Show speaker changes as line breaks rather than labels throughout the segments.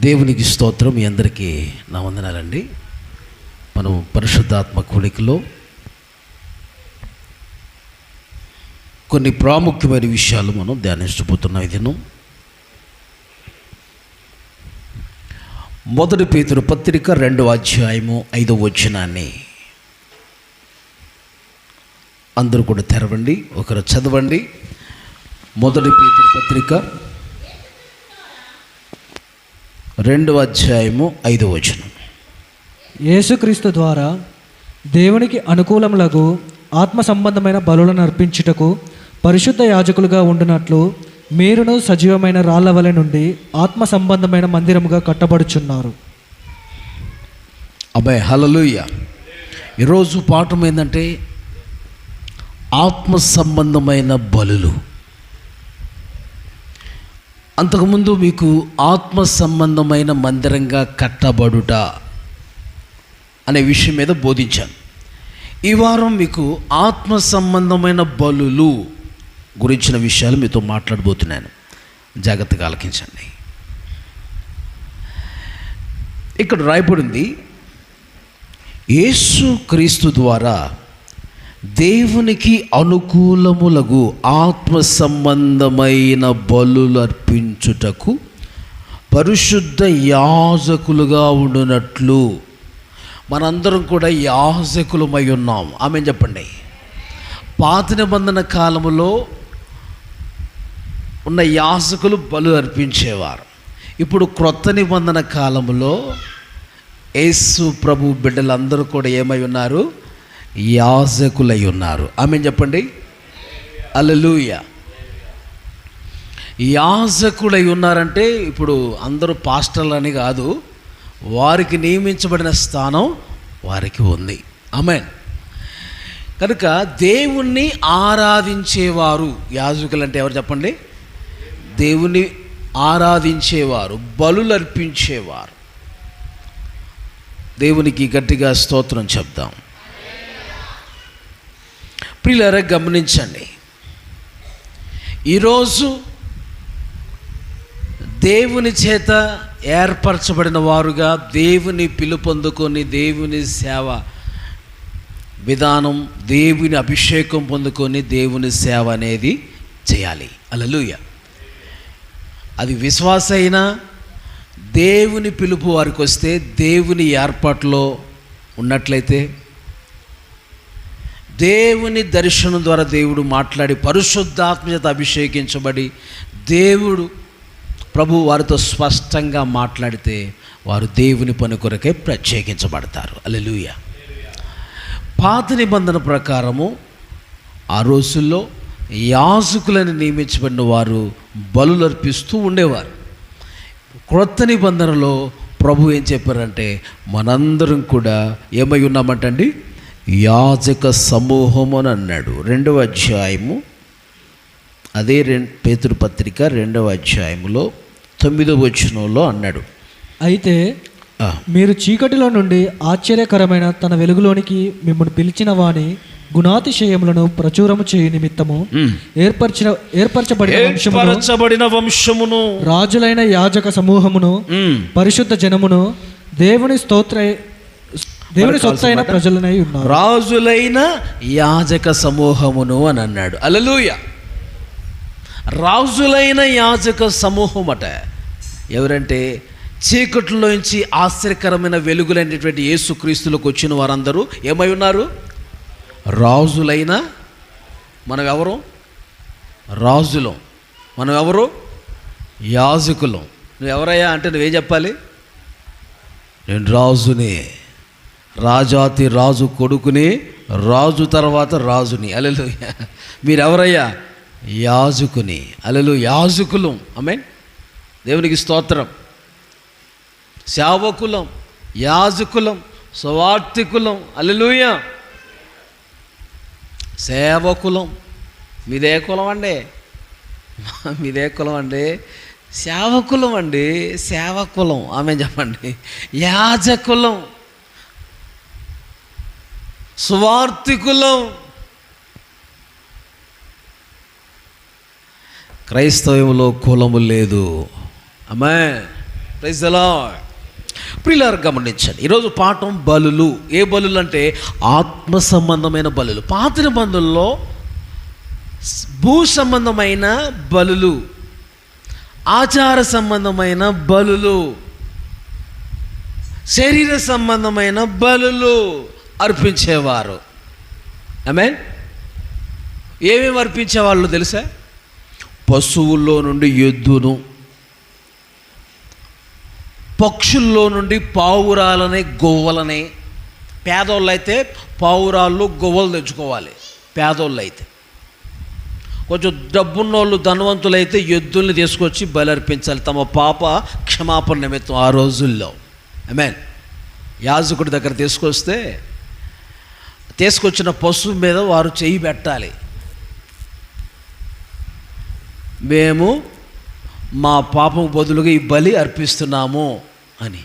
దేవునికి స్తోత్రం. మీ అందరికీ నా వందనాలండి. మనం పరిశుద్ధాత్మ కూడికలో కొన్ని ప్రాముఖ్యమైన విషయాలు మనం ధ్యానించబోతున్నాం. ఈ దినం 1 పేతురు పత్రిక 2వ అధ్యాయము 5వ వచనాన్ని అందరూ కూడా తెరవండి, ఒకరు చదవండి. 1 పేతురు పత్రిక 2వ అధ్యాయము 5వ వచనం.
యేసుక్రీస్తు ద్వారా దేవునికి అనుకూలములకు ఆత్మ సంబంధమైన బలులను అర్పించుటకు పరిశుద్ధ యాజకులుగా ఉండునట్లు మీరును సజీవమైన రాళ్ల వలె నుండి ఆత్మ సంబంధమైన మందిరముగా కట్టబడుచున్నారు.
అబ్బాయి హల్లెలూయా. ఈరోజు పాఠం ఏంటంటే ఆత్మ సంబంధమైన బలులు. అంతకుముందు మీకు ఆత్మ సంబంధమైన మందిరంగా కట్టబడుట అనే విషయం మీద బోధించాను. ఈ వారం మీకు ఆత్మ సంబంధమైన బలులు గురించిన విషయాలు మీతో మాట్లాడబోతున్నాను. జాగ్రత్తగా ఆలకించండి. ఇక్కడ రాయబడింది, యేసు క్రీస్తు ద్వారా దేవునికి అనుకూలములగు ఆత్మ సంబంధమైన బలులు అర్పించుటకు పరిశుద్ధ యాజకులుగా ఉండునట్లు. మనందరం కూడా యాజకులమై ఉన్నాం. ఆమె చెప్పండి. పాత నిబంధన కాలములో ఉన్న యాజకులు బలు అర్పించేవారు. ఇప్పుడు క్రొత్త నిబంధన కాలములో యేసు ప్రభు బిడ్డలందరూ కూడా ఏమై ఉన్నారు? యాజకులై ఉన్నారు. ఆమె చెప్పండి. హల్లెలూయా. యాజకులై ఉన్నారంటే ఇప్పుడు అందరూ పాస్టర్లని కాదు, వారికి నియమించబడిన స్థానం వారికి ఉంది. ఆమేన్. కనుక దేవుణ్ణి ఆరాధించేవారు యాజకులు అంటే ఎవరు చెప్పండి? దేవుణ్ణి ఆరాధించేవారు, బలులు అర్పించేవారు. దేవునికి గట్టిగా స్తోత్రం చెప్దాం. ప్రియులారా, గమనించండి. ఈరోజు దేవుని చేత ఏర్పరచబడిన వారుగా దేవుని పిలుపొందుకొని దేవుని సేవ విధానం, దేవుని అభిషేకం పొందుకొని దేవుని సేవ అనేది చేయాలి. హల్లెలూయా. అది విశ్వాస అయినా దేవుని పిలుపు వారికి వస్తే, దేవుని ఏర్పాటులో ఉన్నట్లయితే, దేవుని దర్శనం ద్వారా దేవుడు మాట్లాడి పరిశుద్ధాత్మ చేత అభిషేకించబడి దేవుడు ప్రభు వారితో స్పష్టంగా మాట్లాడితే వారు దేవుని పని కొరకే ప్రత్యేకించబడతారు. హల్లెలూయా. పాత నిబంధన ప్రకారము ఆ రోజుల్లో యాజకులను నియమించబడిన వారు బలులు అర్పిస్తూ ఉండేవారు. క్రొత్త నిబంధనలో ప్రభు ఏం చెప్పారంటే, మనందరం కూడా ఏమై ఉన్నామంటండి? యాజక సమూహం అని అన్నాడు. 2వ అధ్యాయము, అదే పేతురు పత్రిక 2వ అధ్యాయములో 9వ వచనంలో అన్నాడు,
అయితే మీరు చీకటిలో నుండి ఆశ్చర్యకరమైన తన వెలుగులోనికి మిమ్మల్ని పిలిచిన వాని గుణాతిశయములను ప్రచురము చేయు నిమిత్తము ఏర్పరచబడిన వంశమును, రాజులైన యాజక సమూహమును, పరిశుద్ధ జనమును, దేవుని సొత్తైన ప్రజలనై ఉన్నారు.
రాజులైన యాజక సమూహమును అని అన్నాడు. హల్లెలూయా. రాజులైన యాజక సమూహం అట. ఎవరంటే చీకట్లోంచి ఆశ్చర్యకరమైన వెలుగులైనటువంటి యేసుక్రీస్తులకు వచ్చిన వారందరూ ఏమై ఉన్నారు? రాజులైన. మనం ఎవరు? రాజులం. మనం ఎవరు? యాజకులం. నువ్వు ఎవరయ్యా అంటే నువ్వేం చెప్పాలి? నేను రాజుని, రాజాతి రాజు కొడుకుని, రాజు తర్వాత రాజుని. హల్లెలూయా. మీరెవరయ్యా? యాజకుని. హల్లెలూయా. యాజకులం. ఆమేన్. దేవునికి స్తోత్రం. సేవకులం, యాజకులం, సువార్తికులం. హల్లెలూయా. సేవకులం. మీదే కులం అండి? మీదే కులం అండి? సేవకులం అండి. సేవకులం. ఆమె చెప్పండి. యాజకులం, సువార్తికులం. క్రైస్తవంలో కులము లేదు. ఆమేన్. Praise the Lord. ప్రియులారా గమనించండి, ఈరోజు పాఠం బలులు. ఏ బలులు అంటే ఆత్మ సంబంధమైన బలులు. పాత నిబంధనలో భూ సంబంధమైన బలులు, ఆచార సంబంధమైన బలులు, శరీర సంబంధమైన బలులు అర్పించేవారు. ఆమేన్. ఏమేమి అర్పించేవాళ్ళు తెలుసా? పశువుల్లో నుండి ఎద్దును, పక్షుల్లో నుండి పావురాలని, గొవ్వలని. పేదోళ్ళు అయితే పావురాళ్ళు, గొవ్వలు తెచ్చుకోవాలి. పేదోళ్ళు అయితే, కొంచెం డబ్బున్నోళ్ళు, ధనవంతులైతే ఎద్దుల్ని తీసుకొచ్చి బలి అర్పించాలి తమ పాప క్షమాపణ నిమిత్తం ఆ రోజుల్లో. ఆమేన్. యాజకుడి దగ్గర తీసుకొచ్చిన పశువు మీద వారు చెయ్యి పెట్టాలి. మేము మా పాపం బదులుగా ఈ బలి అర్పిస్తున్నాము అని.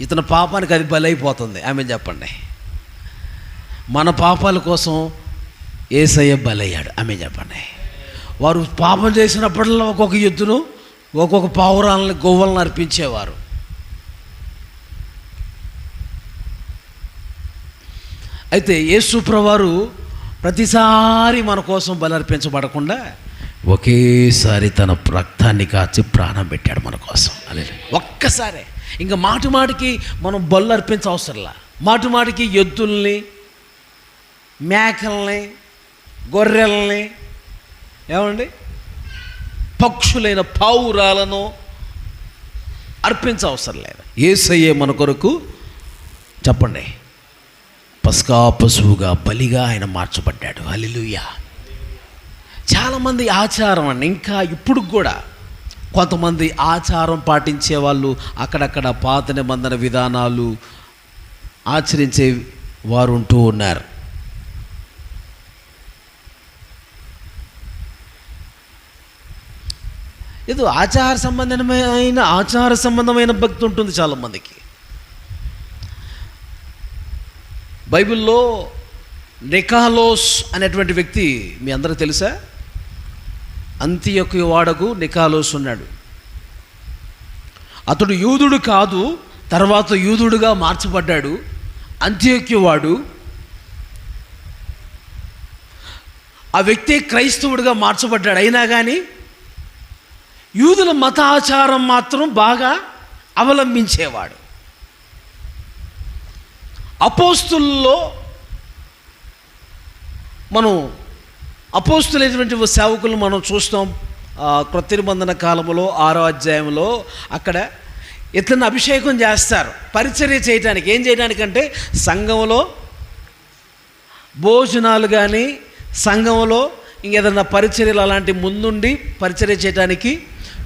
ఇతని పాపానికి అది బలి అయిపోతుంది. ఆమె చెప్పండి. మన పాపాల కోసం యేసయ్య బలయ్యాడు. ఆమె చెప్పండి. వారు పాపం చేసినప్పుడల్లా ఒక్కొక్క ఎద్దును, ఒక్కొక్క పావురాలని, గొవ్వలను అర్పించేవారు. అయితే యేసు ప్రభువారు ప్రతిసారి మన కోసం బలి అర్పించబడకుండా ఒకేసారి తన రక్తాన్ని కాచి ప్రాణం పెట్టాడు మన కోసం. ఒక్కసారే. ఇంకా మాటికి మనం బలు అర్పించవసరంలా. మాటికి ఎద్దుల్ని, మేకల్ని, గొర్రెల్ని, ఏమండి, పక్షులైన పావురాలను అర్పించవసరం లేదు. యేసయ్యే మన కొరకు చెప్పండి పస్కా పశువుగా, బలిగా ఆయన మార్చబడ్డాడు. హల్లెలూయా. చాలామంది ఆచారం అండి, ఇంకా ఇప్పుడు కూడా కొంతమంది ఆచారం పాటించే వాళ్ళు, అక్కడక్కడ పాత నిబంధన విధానాలు ఆచరించే వారు ఉంటూ ఉన్నారు. ఏదో ఆచార సంబంధమైన భక్తి ఉంటుంది చాలామందికి. బైబిల్లో నికాలోస్ అనేటువంటి వ్యక్తి మీ అందరికీ తెలుసా? అంతియొక్క వాడకు నికాలోస్ ఉన్నాడు. అతడు యూదుడు కాదు, తర్వాత యూదుడుగా మార్చబడ్డాడు. అంతియొక్క వాడు ఆ వ్యక్తి క్రైస్తవుడిగా మార్చబడ్డాడు. అయినా కానీ యూదుల మత ఆచారం మాత్రం బాగా అవలంబించేవాడు. అపోస్తుల్లో మనం అపోస్తులైనటువంటి సేవకులు మనం చూస్తాం. క్రొత్త నిబంధన కాలంలో 6వ అధ్యాయంలో అక్కడ ఇతన్ని అభిషేకం చేస్తారు పరిచర్య చేయడానికి. ఏం చేయడానికంటే సంఘంలో భోజనాలు కానీ, సంఘంలో ఇంకేదన్నా పరిచర్యలు అలాంటి ముందుండి పరిచర్య చేయడానికి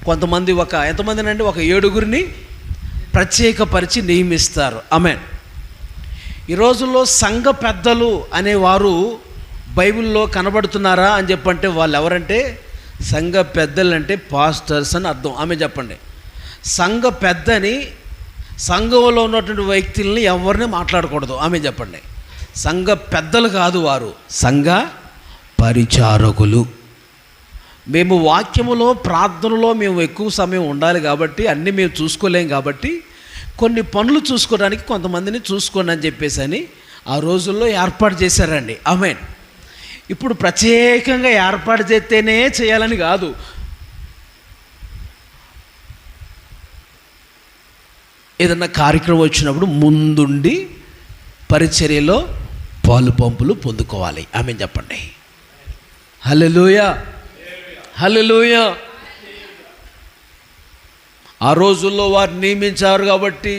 కొంతమంది, ఎంతమందినండి, ఒక 7గురిని ప్రత్యేకపరిచి నియమిస్తారు. ఆమేన్. ఈ రోజుల్లో సంఘ పెద్దలు అనేవారు బైబిల్లో కనబడుతున్నారా అని చెప్పంటే వాళ్ళు ఎవరంటే సంఘ పెద్దలు అంటే పాస్టర్స్ అని అర్థం. ఆమె చెప్పండి. సంఘ పెద్దని, సంఘంలో ఉన్నటువంటి వ్యక్తుల్ని ఎవరిని మాట్లాడకూడదు. ఆమె చెప్పండి. సంఘ పెద్దలు కాదు, వారు సంఘ పరిచారకులు. మేము వాక్యములో, ప్రార్థనలో మేము ఎక్కువ సమయం ఉండాలి కాబట్టి అన్నీ మేము చూసుకోలేం కాబట్టి కొన్ని పనులు చూసుకోవడానికి కొంతమందిని చూసుకోండి అని చెప్పేసి అని ఆ రోజుల్లో ఏర్పాటు చేశారండి. ఆమేన్. ఇప్పుడు ప్రత్యేకంగా ఏర్పాటు చేస్తేనే చేయాలని కాదు. ఏదన్నా కార్యక్రమం వచ్చినప్పుడు ముందుండి పరిచర్యలో పాలు పంపులు పొందుకోవాలి. ఆమేన్ చెప్పండి. హల్లెలూయా, హల్లెలూయా. ఆ రోజుల్లో వారు నియమించారు కాబట్టి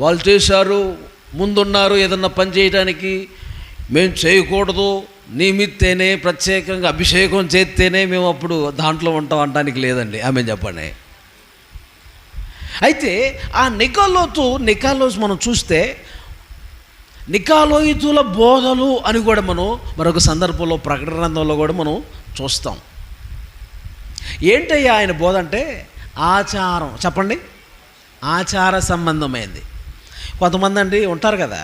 వాళ్ళు చేశారు, ముందున్నారు. ఏదన్నా పని చేయడానికి మేము చేయకూడదు, నియమిత్తేనే, ప్రత్యేకంగా అభిషేకం చేస్తేనే మేము అప్పుడు దాంట్లో ఉంటాం అనడానికి లేదండి. ఆమేన్ చెప్పండి. అయితే ఆ నికాలోస్ మనం చూస్తే నికాలోయితుల బోధలు అని కూడా మనం మరొక సందర్భంలో ప్రకటన గ్రంథంలో కూడా మనం చూస్తాం. ఏంటయ్యా ఆయన బోధ అంటే ఆచారం. చెప్పండి. ఆచార సంబంధమైంది. కొంతమంది అండి ఉంటారు కదా,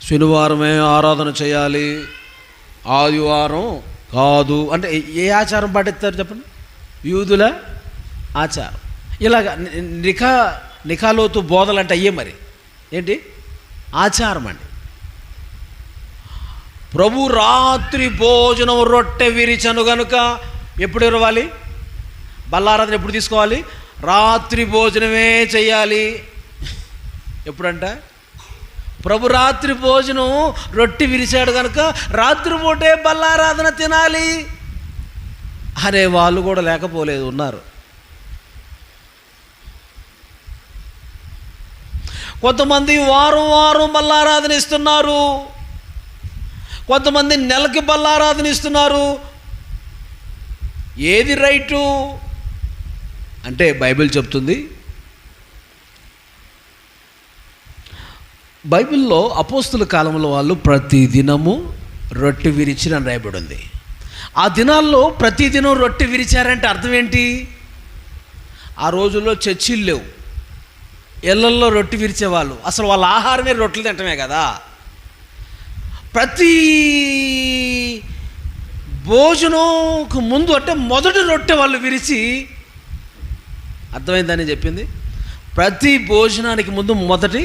శనివారమే ఆరాధన చేయాలి, ఆదివారం కాదు అంటే ఏ ఆచారం పాటిస్తారు చెప్పండి? యూదుల ఆచారం. ఇలాగ నిఖాలోతు బోధలు అంటే అయ్యే మరి ఏంటి ఆచారం అండి. ప్రభు రాత్రి భోజనం రొట్టె విరిచను గనుక ఎప్పుడు ఇవ్వాలి? బల్లారాధన ఎప్పుడు తీసుకోవాలి? రాత్రి భోజనమే చేయాలి. ఎప్పుడంట? ప్రభు రాత్రి భోజనం రొట్టె విరిచాడు కనుక రాత్రిపూటే బల్లారాధన తినాలి అనే వాళ్ళు కూడా లేకపోలేదు, ఉన్నారు. కొంతమంది వారం బల్లారాధన ఇస్తున్నారు, కొంతమంది నెలకి బల్లారాధన ఇస్తున్నారు. ఏది రైటు అంటే బైబిల్ చెప్తుంది. బైబిల్లో అపోస్తుల కాలంలో వాళ్ళు ప్రతి దినము రొట్టె విరిచి అని రాయబడి ఉంది. ఆ దినాల్లో ప్రతిదినం రొట్టె విరిచారంటే అర్థం ఏంటి? ఆ రోజుల్లో చర్చిలు లేవు, ఇళ్ళల్లో రొట్టె విరిచేవాళ్ళు. అసలు వాళ్ళ ఆహారమే రొట్టెలు తింటమే కదా. ప్రతి భోజనంకు ముందు అంటే మొదటి రొట్టె వాళ్ళు విరిచి, అర్థమైందని చెప్పింది. ప్రతి భోజనానికి ముందు మొదటి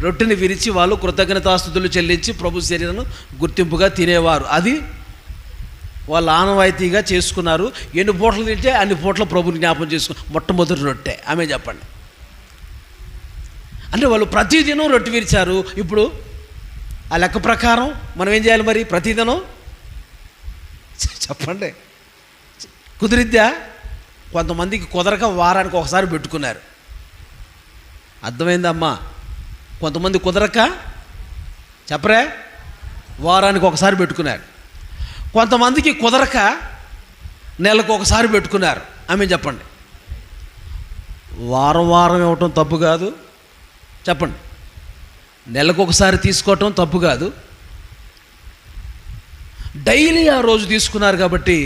రొట్టెని విరిచి వాళ్ళు కృతజ్ఞతాస్తుతులు చెల్లించి ప్రభు శరీరాన్ని గుర్తింపుగా తినేవారు. అది వాళ్ళు ఆనవాయితీగా చేసుకున్నారు. ఎన్ని పూటలు తింటే అన్ని పూటలు ప్రభుని జ్ఞాపకం చేసుకుని మొట్టమొదటి రొట్టె ఆమె చెప్పండి. అంటే వాళ్ళు ప్రతిదినం రొట్టె విరిచారు. ఇప్పుడు ఆ లెక్క ప్రకారం మనం ఏం చేయాలి మరి? ప్రతిదినం చెప్పండి, కుదిరిద్దా? కొంతమందికి కుదరక వారానికి ఒకసారి పెట్టుకున్నారు. అర్థమైందమ్మా? కొంతమంది కుదరక చెప్పరే వారానికి ఒకసారి పెట్టుకున్నారు. కొంతమందికి కుదరక నెలకు ఒకసారి పెట్టుకున్నారు. ఆమె చెప్పండి. వారం ఇవ్వటం తప్పు కాదు, చెప్పండి. నెలకు ఒకసారి తీసుకోవటం తప్పు కాదు. డైలీ ఆ రోజు తీసుకున్నారు కాబట్టి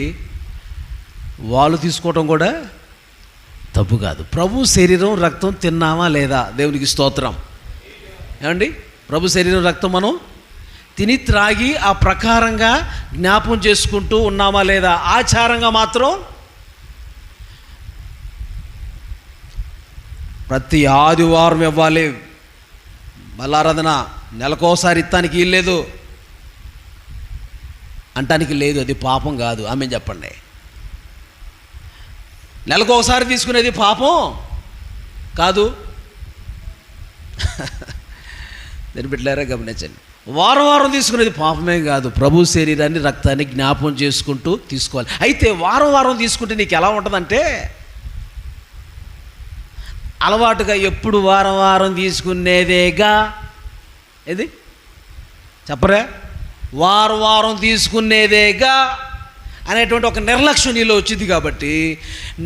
వాళ్ళు తీసుకోవటం కూడా తప్పు కాదు. ప్రభు శరీరం రక్తం తిన్నామా లేదా? దేవునికి స్తోత్రం. ఏమండి? ప్రభు శరీరం రక్తం మనం తిని త్రాగి ఆ ప్రకారంగా జ్ఞాపం చేసుకుంటూ ఉన్నామా లేదా? ఆచారంగా మాత్రం ప్రతి ఆదివారం ఇవ్వాలి బల్లారాధన. నెలకోసారి ఇత్తానికి వీల్లేదు అంటానికి లేదు, అది పాపం కాదు. ఆమె చెప్పండి. నెలకోసారి తీసుకునేది పాపం కాదు. నేను బిడ్డలారా గమనించండి. వారం తీసుకునేది పాపమే కాదు. ప్రభు శరీరాన్ని రక్తాన్ని జ్ఞాపం చేసుకుంటూ తీసుకోవాలి. అయితే వారం తీసుకుంటే నీకు ఎలా ఉంటుందంటే, అలవాటుగా ఎప్పుడు వారం తీసుకునేదేగా, ఏది చెప్పరా? వారం తీసుకునేదేగా అనేటువంటి ఒక నిర్లక్ష్యం నీలో వచ్చింది. కాబట్టి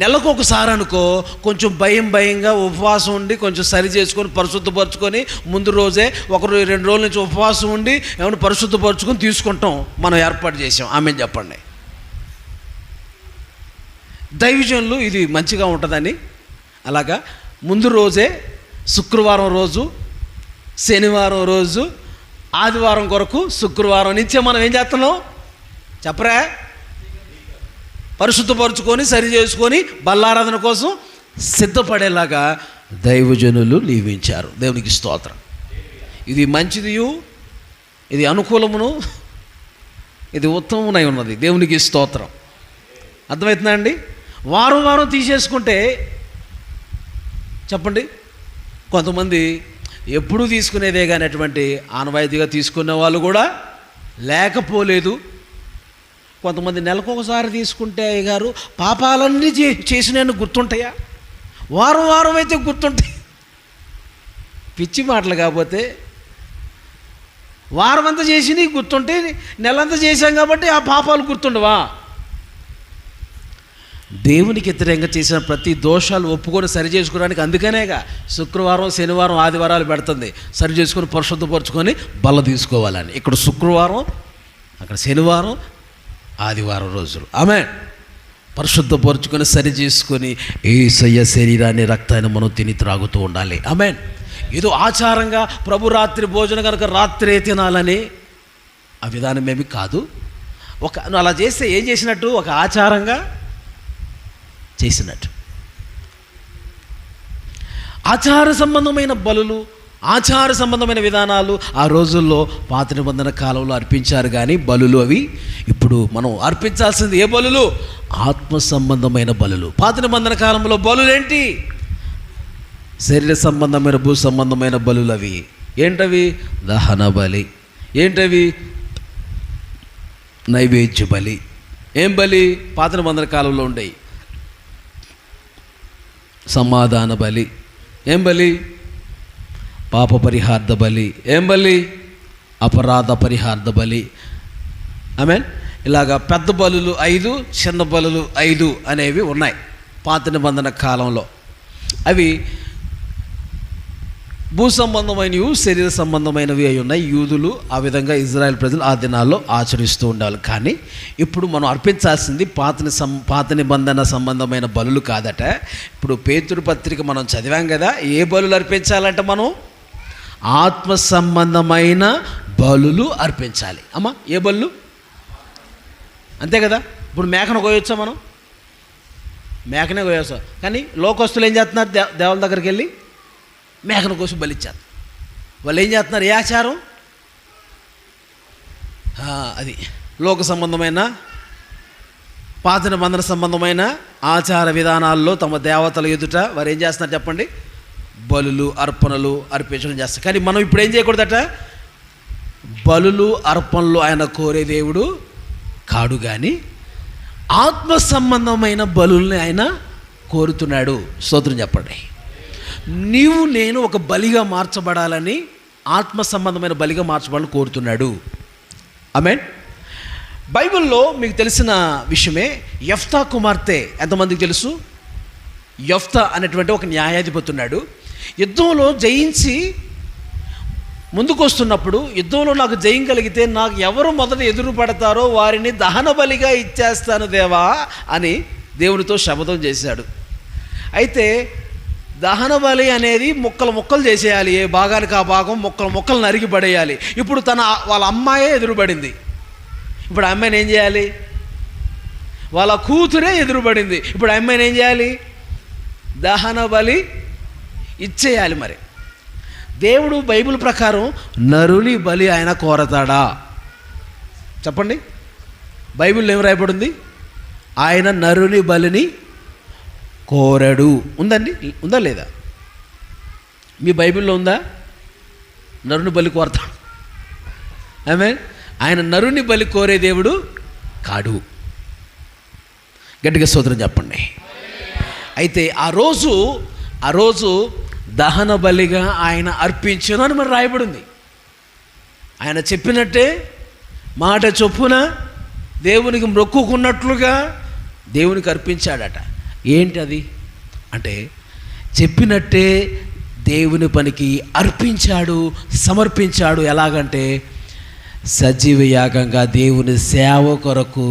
నెలకు ఒకసారి అనుకో, కొంచెం భయంగా ఉపవాసం ఉండి కొంచెం సరి చేసుకొని పరిశుద్ధపరచుకొని ముందు రోజే 1-2 రోజుల నుంచి ఉపవాసం ఉండి ఏమైనా పరిశుద్ధపరచుకొని తీసుకుంటాం మనం ఏర్పాటు చేసాం. ఆమె చెప్పండి. దైవజనులు ఇది మంచిగా ఉంటుందని అలాగా ముందు రోజే శుక్రవారం రోజు, శనివారం రోజు, ఆదివారం కొరకు శుక్రవారం నుంచే మనం ఏం చేస్తున్నాం చెప్పరా? పరిశుద్ధపరుచుకొని సరి చేసుకొని బల్లారాధన కోసం సిద్ధపడేలాగా దైవజనులు నియమించారు. దేవునికి స్తోత్రం. ఇది మంచిదియు, ఇది అనుకూలమును, ఇది ఉత్తమమునై ఉన్నది. దేవునికి స్తోత్రం. అర్థమవుతుందా అండి? వారం తీసేసుకుంటే చెప్పండి, కొంతమంది ఎప్పుడూ తీసుకునేదే కానటువంటి ఆనవాయితీగా తీసుకునే వాళ్ళు కూడా లేకపోలేదు. కొంతమంది నెలకు ఒకసారి తీసుకుంటే అయ్యగారు పాపాలన్నీ చేసినాను గుర్తుంటాయా? వారం అయితే గుర్తుంటాయి. పిచ్చి మాటలు. కాకపోతే వారం అంతా చేసి గుర్తుంటే నెలంతా చేశాం కాబట్టి ఆ పాపాలు గుర్తుండవా? దేవునికి వ్యతిరేకంగా చేసిన ప్రతి దోషాలు ఒప్పుకొని సరి చేసుకోవడానికి అందుకనేగా శుక్రవారం, శనివారం, ఆదివారాలు పెడుతుంది. సరి చేసుకొని పరిశుద్ధపరచుకొని బల్ల తీసుకోవాలని. ఇక్కడ శుక్రవారం, అక్కడ శనివారం, ఆదివారం రోజులు ఆమె పరిశుద్ధపరచుకొని సరి చేసుకొని యేసయ్య శరీరాన్ని రక్తాన్ని మనం తిని త్రాగుతూ ఉండాలి. ఆమె ఏదో ఆచారంగా ప్రభు రాత్రి భోజనం కనుక రాత్రే తినాలని ఆ విధానం ఏమి కాదు. నువ్వు అలా చేస్తే ఏం చేసినట్టు? ఒక ఆచారంగా చేసినట్టు. ఆచార సంబంధమైన బలులు, ఆచార సంబంధమైన విధానాలు ఆ రోజుల్లో పాత నిబంధన కాలంలో అర్పించారు. కానీ బలులు అవి ఇప్పుడు మనం అర్పించాల్సింది ఏ బలులు? ఆత్మ సంబంధమైన బలులు. పాత నిబంధన కాలంలో బలులేంటి? శరీర సంబంధమైన, భూ సంబంధమైన బలులు. అవి ఏంటవి? దహన బలి. ఏంటవి? నైవేద్య బలి. ఏం బలి? పాత నిబంధన కాలంలో ఉండేవి. సమాధాన బలి. ఏం బలి? పాప పరిహార్థ బలి. ఏం బలి? అపరాధ పరిహార్థ బలి. ఆమేన్. ఇలాగా పెద్ద బలులు 5, చిన్న బలులు 5 అనేవి ఉన్నాయి పాత నిబంధన కాలంలో. అవి భూ సంబంధమైనవి, శరీర సంబంధమైనవి అయి ఉన్నాయి. యూదులు ఆ విధంగా, ఇజ్రాయెల్ ప్రజలు ఆ దినాల్లో ఆచరిస్తూ ఉండాలి. కానీ ఇప్పుడు మనం అర్పించాల్సింది పాత నిబంధన సంబంధమైన బలులు కాదట. ఇప్పుడు పేతురు పత్రిక మనం చదివాం కదా, ఏ బలులు అర్పించాలంటే మనం ఆత్మ సంబంధమైన బలులు అర్పించాలి. అమ్మా, ఏ బలులు? అంతే కదా. ఇప్పుడు మేకను కోయొచ్చా మనం? మేకనే కోయొచ్చా. కానీ లోకస్తులు ఏం చేస్తున్నారు? దేవుళ్ళ దగ్గరికి వెళ్ళి మేకను కోసి బలిచ్చారు. వాళ్ళు ఏం చేస్తున్నారు? ఏ ఆచారం? అది లోక సంబంధమైన, పాత నిబంధన సంబంధమైన ఆచార విధానాల్లో తమ దేవతల ఎదుట వారు ఏం చేస్తున్నారు చెప్పండి? బలులు, అర్పణలు అర్పించడం చేస్తారు. కానీ మనం ఇప్పుడు ఏం చేయకూడదట? బలులు, అర్పణలు ఆయన కోరే దేవుడు కాడు. కానీ ఆత్మ సంబంధమైన బలుల్ని ఆయన కోరుతున్నాడు. స్తోత్రం చెప్పండి. నీవు నేను ఒక బలిగా మార్చబడాలని, ఆత్మ సంబంధమైన బలిగా మార్చబడాలని కోరుతున్నాడు. ఆమేన్. బైబిల్లో మీకు తెలిసిన విషయమే, యెఫ్తా కుమార్తె ఎంతమందికి తెలుసు? యెఫ్తా అనేటువంటి ఒక న్యాయాధిపతి ఉన్నాడు. యుద్ధంలో జయించి ముందుకు వస్తున్నప్పుడు, యుద్ధంలో నాకు జయం కలిగితే నాకు ఎవరు మొదట ఎదురు పడతారో వారిని దహన బలిగా ఇచ్చేస్తాను దేవా అని దేవునితో శపథం చేశాడు. అయితే దహన బలి అనేది ముక్కలు చేసేయాలి. ఏ భాగానికి ఆ భాగం ముక్కలు నరికి పడేయాలి. ఇప్పుడు వాళ్ళ అమ్మాయే ఎదురుపడింది. ఇప్పుడు అమ్మాయిని ఏం చేయాలి? వాళ్ళ కూతురే ఎదురుపడింది. ఇప్పుడు అమ్మాయిని ఏం చేయాలి? దహన బలి ఇచ్చేయాలి. మరి దేవుడు బైబిల్ ప్రకారం నరుని బలి ఆయన కోరతాడా? చెప్పండి. బైబిల్లో ఏం రాయబడింది? ఆయన నరుని బలిని కోరడు. ఉందండి? ఉందా లేదా? మీ బైబిల్లో ఉందా? నరుని బలి కోరతాడు. ఆమేన్. ఆయన నరుని బలి కోరే దేవుడు కాడు. గట్టిగా స్తోత్రం చెప్పండి. అయితే ఆ రోజు దహన బలిగా ఆయన అర్పించను అని మరి రాయబడింది. ఆయన చెప్పినట్టే మాట చొప్పున దేవునికి మొక్కుకున్నట్లుగా దేవునికి అర్పించాడట. ఏంటి అది అంటే, చెప్పినట్టే దేవుని పనికి అర్పించాడు, సమర్పించాడు. ఎలాగంటే సజీవ యాగంగా దేవుని సేవ కొరకు,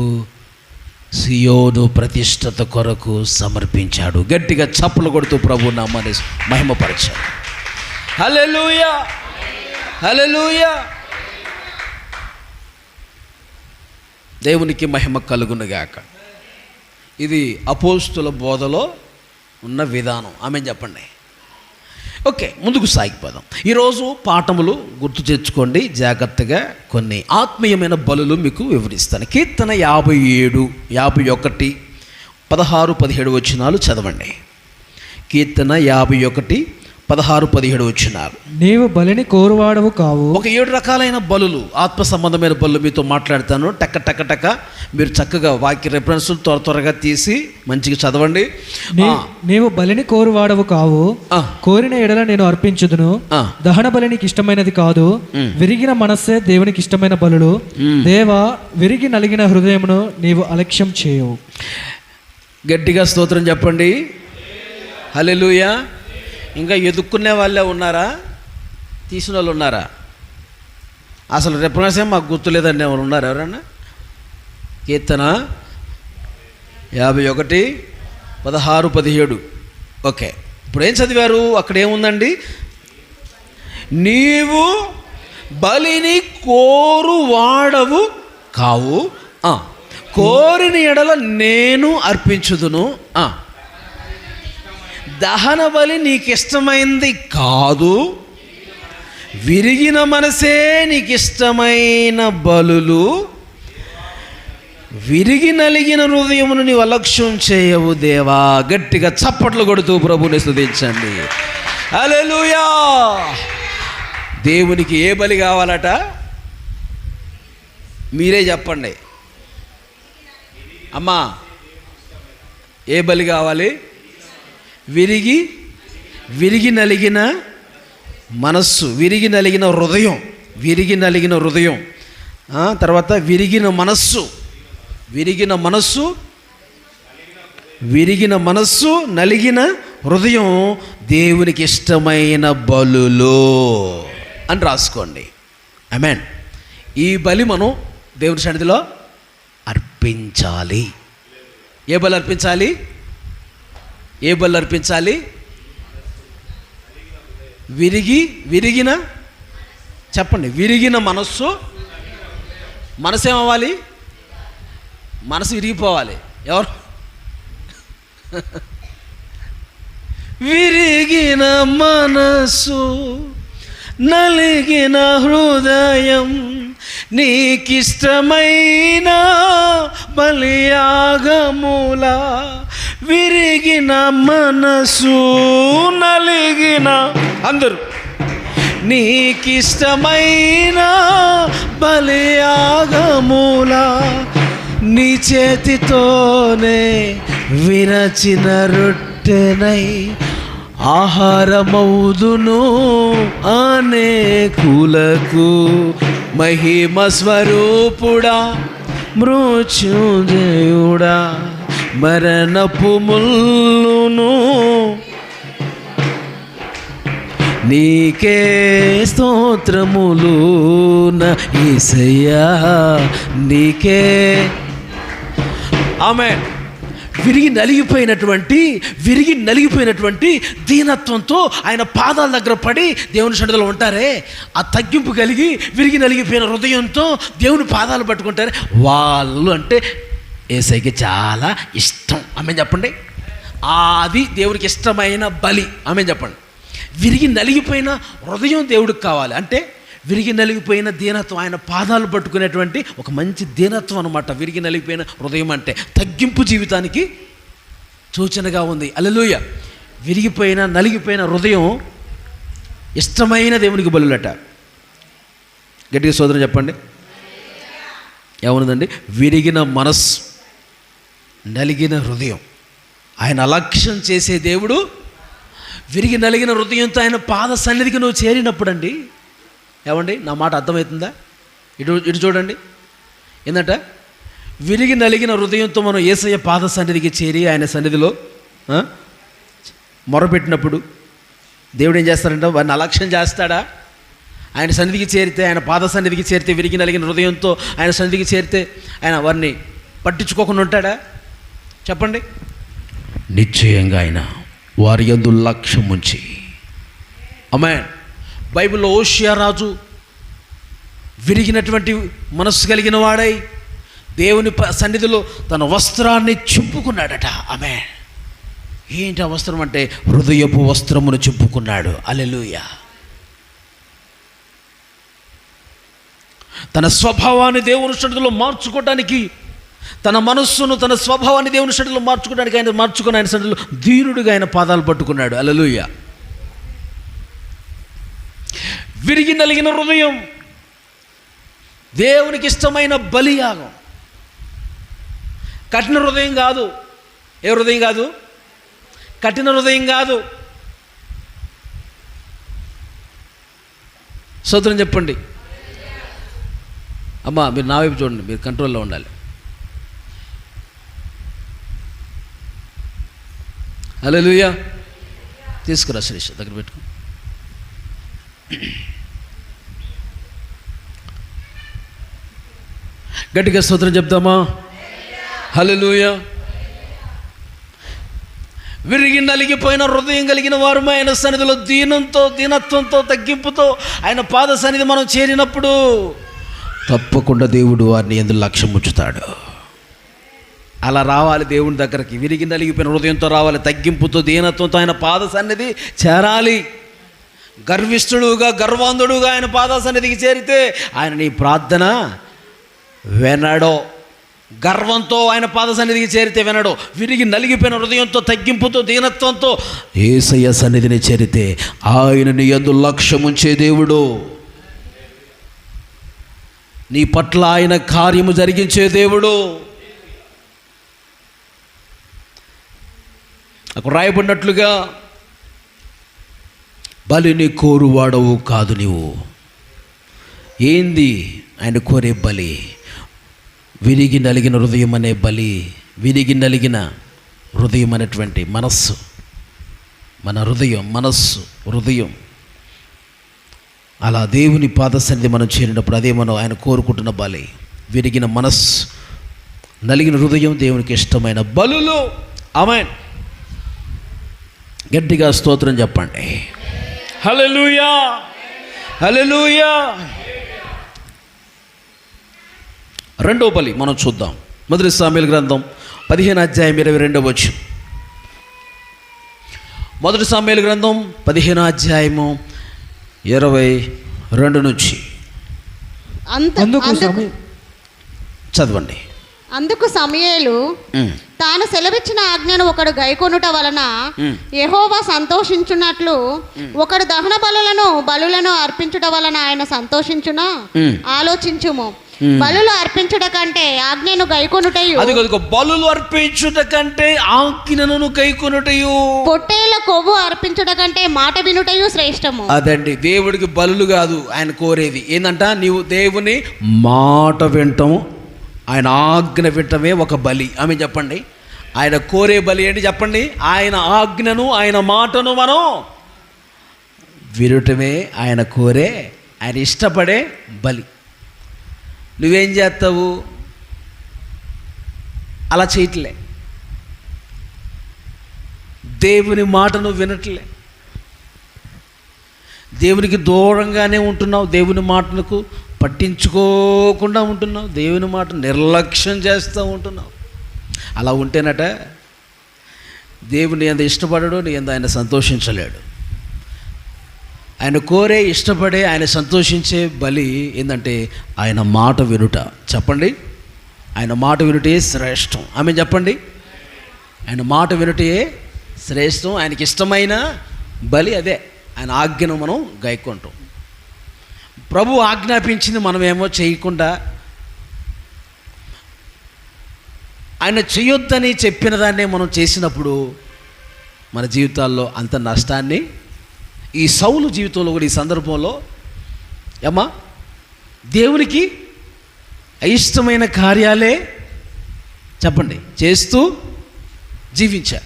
సియోను ప్రతిష్టత కొరకు సమర్పించాడు. గట్టిగా చప్పలు కొడుతూ ప్రభు నామాన్ని మహిమపరచాడు. హల్లెలూయా, హల్లెలూయా. దేవునికి మహిమ కలుగునుగాక. ఇది అపోస్తుల బోధలో ఉన్న విధానం. ఆమేన్ చెప్పండి. ఓకే, ముందుకు సాగిపోదాం. ఈరోజు పాఠములు గుర్తు తెచ్చుకోండి జాగ్రత్తగా. కొన్ని ఆత్మీయమైన బలులు మీకు వివరిస్తాను. కీర్తన 57, 51, 16, 17 వచనాలు చదవండి. కీర్తన 51, 16, 17 వచనాలు.
నీవు బలిని కోరువాడవు కావు. ఒక
7 రకాలైన బలులు, ఆత్మ సంబంధమైన బలులు మీతో మాట్లాడతాను. టక్క మీరు చక్కగా వాక్య రెఫరెన్స్ త్వరగా తీసి మంచిగా చదవండి.
నీవు బలిని కోరువాడవు కావు, కోరిన ఎడల నేను అర్పించుదును. దహన బలి నీకు ఇష్టమైనది కాదు, విరిగిన మనస్సే దేవునికి ఇష్టమైన బలులు. దేవా, విరిగి నలిగిన హృదయమును నీవు అలక్ష్యం చేయవు.
గట్టిగా స్తోత్రం చెప్పండి. హల్లెలూయా. ఇంకా ఎదుక్కునే వాళ్ళే ఉన్నారా? తీసిన వాళ్ళు ఉన్నారా? అసలు రెఫరెన్స్ ఏం మాకు గుర్తులేదండి. ఎవరు ఉన్నారు? ఎవరన్నా? కీర్తన 51, 16, 17. ఓకే, ఇప్పుడు ఏం చదివారు? అక్కడ ఏముందండి? నీవు బలిని కోరువాడవు కావు, కోరిన ఎడల నేను అర్పించుదును. దహన బలి నీకు ఇష్టమైంది కాదు, విరిగిన మనసే నీకు ఇష్టమైన బలులు. విరిగి నలిగిన హృదయమును నీవు అలక్ష్యం చేయవు దేవా. గట్టిగా చప్పట్లు కొడుతూ ప్రభువుని స్తుతించండి. హల్లెలూయా. దేవునికి ఏ బలి కావాలట? మీరే చెప్పండి అమ్మా, ఏ బలి కావాలి? విరిగి నలిగిన మనస్సు, విరిగి నలిగిన హృదయం, విరిగి నలిగిన హృదయం. తర్వాత విరిగిన మనస్సు, విరిగిన మనస్సు, నలిగిన హృదయం దేవునికి ఇష్టమైన బలులు అని రాసుకోండి. ఆమేన్. ఈ బలి మనం దేవుని సన్నిధిలో అర్పించాలి. ఏ బలి అర్పించాలి? ఏ బలి అర్పించాలి? విరిగిన చెప్పండి. విరిగిన మనస్సు. మనసు ఏమవ్వాలి? మనసు విరిగిపోవాలి. ఎవరు? విరిగిన మనసు, నలిగిన హృదయం, నీకిష్టమైన బలియాగముల. విరిగిన మనసు, నలిగిన, అందరూ, నీకిష్టమైన బలియాగముల. నీ చేతితోనే విరచిన రొట్టెనై ఆహారమౌదును అనేకులకు. మహిమ స్వరూపుడా, మృత్యుంజయుడా, మరణపు ముల్లును నీకే స్తోత్రములు నా యేసయ్యా, నీకే. ఆమేన్. విరిగి నలిగిపోయినటువంటి దీనత్వంతో ఆయన పాదాల దగ్గర పడి దేవుని సన్నిధిలో ఉంటారే, ఆ తగ్గింపు కలిగి విరిగి నలిగిపోయిన హృదయంతో దేవుని పాదాలు పట్టుకుంటారే, వాళ్ళు అంటే యేసయ్యకి చాలా ఇష్టం. ఆమేన్ చెప్పండి. అది దేవునికి ఇష్టమైన బలి. ఆమేన్ చెప్పండి. విరిగి నలిగిపోయిన హృదయం దేవుడికి కావాలి. అంటే విరిగి నలిగిపోయిన దీనత్వం, ఆయన పాదాలు పట్టుకునేటువంటి ఒక మంచి దీనత్వం అనమాట. విరిగి నలిగిపోయిన హృదయం అంటే తగ్గింపు జీవితానికి సూచనగా ఉంది. హల్లెలూయా. నలిగిపోయిన హృదయం ఇష్టమైన దేవునికి బలులట. గట్టిగా సోదరం చెప్పండి. ఏమన్నదండి? విరిగిన మనస్సు, నలిగిన హృదయం. ఆయన అలక్ష్యం చేసే దేవుడు. విరిగి నలిగిన హృదయంతో ఆయన పాద సన్నిధికి నువ్వు చేరినప్పుడు అండి, ఏమండి, నా మాట అర్థమవుతుందా? ఇటు చూడండి. ఏంటంట? విరిగి నలిగిన హృదయంతో మనం యేసయ్య పాద సన్నిధికి చేరి ఆయన సన్నిధిలో మొరపెట్టినప్పుడు దేవుడు ఏం చేస్తారంటే వారిని అలక్ష్యం చేస్తాడా? ఆయన సన్నిధికి చేరితే, ఆయన పాద సన్నిధికి చేరితే, విరిగి నలిగిన హృదయంతో ఆయన సన్నిధికి చేరితే ఆయన వారిని పట్టించుకోకుండా ఉంటాడా? చెప్పండి. నిశ్చయంగా ఆయన వారి యందు లక్ష్యం ఉంచి. ఆమేన్. బైబిల్లో ఓషియా రాజు విరిగినటువంటి మనస్సు కలిగిన వాడై దేవుని సన్నిధిలో తన వస్త్రాన్ని చింపుకున్నాడట. ఆమేన్. ఏంటి ఆ వస్త్రం అంటే? హృదయపు వస్త్రమును చింపుకున్నాడు. హల్లెలూయా. తన స్వభావాన్ని దేవుని సన్నిధిలో మార్చుకోవడానికి, తన మనస్సును, తన స్వభావాన్ని దేవుని సన్నిధిలో మార్చుకోవడానికి ఆయన మార్చుకుని ఆయన సన్నిధిలో ధీరుడిగా ఆయన పాదాలు పట్టుకున్నాడు. హల్లెలూయా. విరిగి నలిగిన హృదయం దేవునికి ఇష్టమైన బలియాగం. కఠిన హృదయం కాదు. ఏ హృదయం కాదు? కఠిన హృదయం కాదు. స్తోత్రం చెప్పండి. అమ్మా, మీరు నా వైపు చూడండి, మీరు కంట్రోల్లో ఉండాలి. హల్లెలూయా. తీసుకురా శ్రీష్, దగ్గర పెట్టుకో. గట్టిగా స్తోత్రం చెప్తామా? హల్లెలూయా. విరిగి నలిగిపోయిన హృదయం కలిగిన వారు ఆయన సన్నిధిలో దీనత్వంతో తగ్గింపుతో ఆయన పాద సన్నిధి మనం చేరినప్పుడు తప్పకుండా దేవుడు వారిని యందు లక్ష్యం ఉంచుతాడు. అలా రావాలి దేవుని దగ్గరికి, విరిగి నలిగిపోయిన హృదయంతో రావాలి, తగ్గింపుతో దీనత్వంతో ఆయన పాద సన్నిధి చేరాలి. గర్విష్ఠుడుగా గర్వాంధుడుగా ఆయన పాద సన్నిధికి చేరితే ఆయన నీ ప్రార్థన వినడో. గర్వంతో ఆయన పాద సన్నిధికి చేరితే వినడో. విరిగి నలిగిపోయిన హృదయంతో తగ్గింపుతో దీనత్వంతో యేసయ్య సన్నిధిని చేరితే ఆయన నీ యందు లక్ష్యముంచే దేవుడు, నీ పట్ల ఆయన కార్యము జరిగించే దేవుడు. అక్కడ రాయబడినట్లుగా బలిని కోరువాడవు కాదు నీవు. ఏంది ఆయన కోరే బలి? విరిగి నలిగిన హృదయం అనే బలి. విరిగి నలిగిన హృదయం అనేటువంటి మనస్సు, మన హృదయం, మనస్సు, హృదయం. అలా దేవుని పాద సన్నిధి మనం చేరినప్పుడు అదే మనం ఆయన కోరుకుంటున్న బలి. విరిగిన మనస్సు, నలిగిన హృదయం దేవునికి ఇష్టమైన బలులు. ఆమేన్. గట్టిగా స్తోత్రం చెప్పండి. హల్లెలూయా, హల్లెలూయా. రెండో బలి మనం చూద్దాం. మొదటి సామెయలు గ్రంథం 15వ అధ్యాయం 22వ వచనం. మొదటి సామెయలు గ్రంథం 15వ అధ్యాయము 22 నుంచి చదవండి.
అందుకు సమూయేలు తాను సెలవిచ్చిన ఆజ్ఞను ఒకడు గైకొనుట వలన యెహోవా సంతోషించున్నట్లు ఒకడు దహన బలులను అర్పించుట వలన ఆయన సంతోషించునా? ఆలోచించుము. బలులు అర్పించుట కంటే ఆజ్ఞను గైకొనుటయు,
అదిగో బలులు అర్పించుట కంటే ఆజ్ఞను గైకొనుటయు,
పొట్టేల కొవ్వు అర్పించుట కంటే మాట వినుటయు శ్రేష్టము.
అదండి, దేవుడికి బలులు కాదు ఆయన కోరేది. ఏందంట? నీవు దేవుని మాట వింటము, ఆయన ఆజ్ఞ వింటమే ఒక బలి. ఆమె చెప్పండి. ఆయన కోరే బలి ఏంటి చెప్పండి? ఆయన ఆజ్ఞను, ఆయన మాటను మనం వినటమే ఆయన కోరే, ఆయన ఇష్టపడే బలి. నువ్వేం చేస్తావు? అలా చేయట్లే. దేవుని మాటను వినట్లే, దేవునికి దూరంగానే ఉంటున్నావు, దేవుని మాటలకు పట్టించుకోకుండా ఉంటున్నావు, దేవుని మాట నిర్లక్ష్యం చేస్తూ ఉంటున్నావు. అలా ఉంటేనట దేవుని ఎంత ఇష్టపడడు, నీ ఎంత ఆయన సంతోషించలేడు. ఆయన కోరే, ఇష్టపడే, ఆయన సంతోషించే బలి ఏంటంటే ఆయన మాట వినుట. చెప్పండి. ఆయన మాట వినుటే శ్రేష్టం. ఆమె చెప్పండి. ఆయన మాట వినుటే శ్రేష్టం. ఆయనకి ఇష్టమైన బలి అదే. ఆయన ఆజ్ఞను మనం గైకొంటాం. ప్రభు ఆజ్ఞాపించింది మనమేమో చేయకుండా, ఆయన చేయొద్దని చెప్పిన దాన్నే మనం చేసినప్పుడు మన జీవితాల్లో అంత నష్టాన్ని, ఈ సౌలు జీవితంలో కూడా ఈ సందర్భంలో ఏమ్మా దేవునికి అయిష్టమైన కార్యాలే చెప్పండి చేస్తూ జీవించా.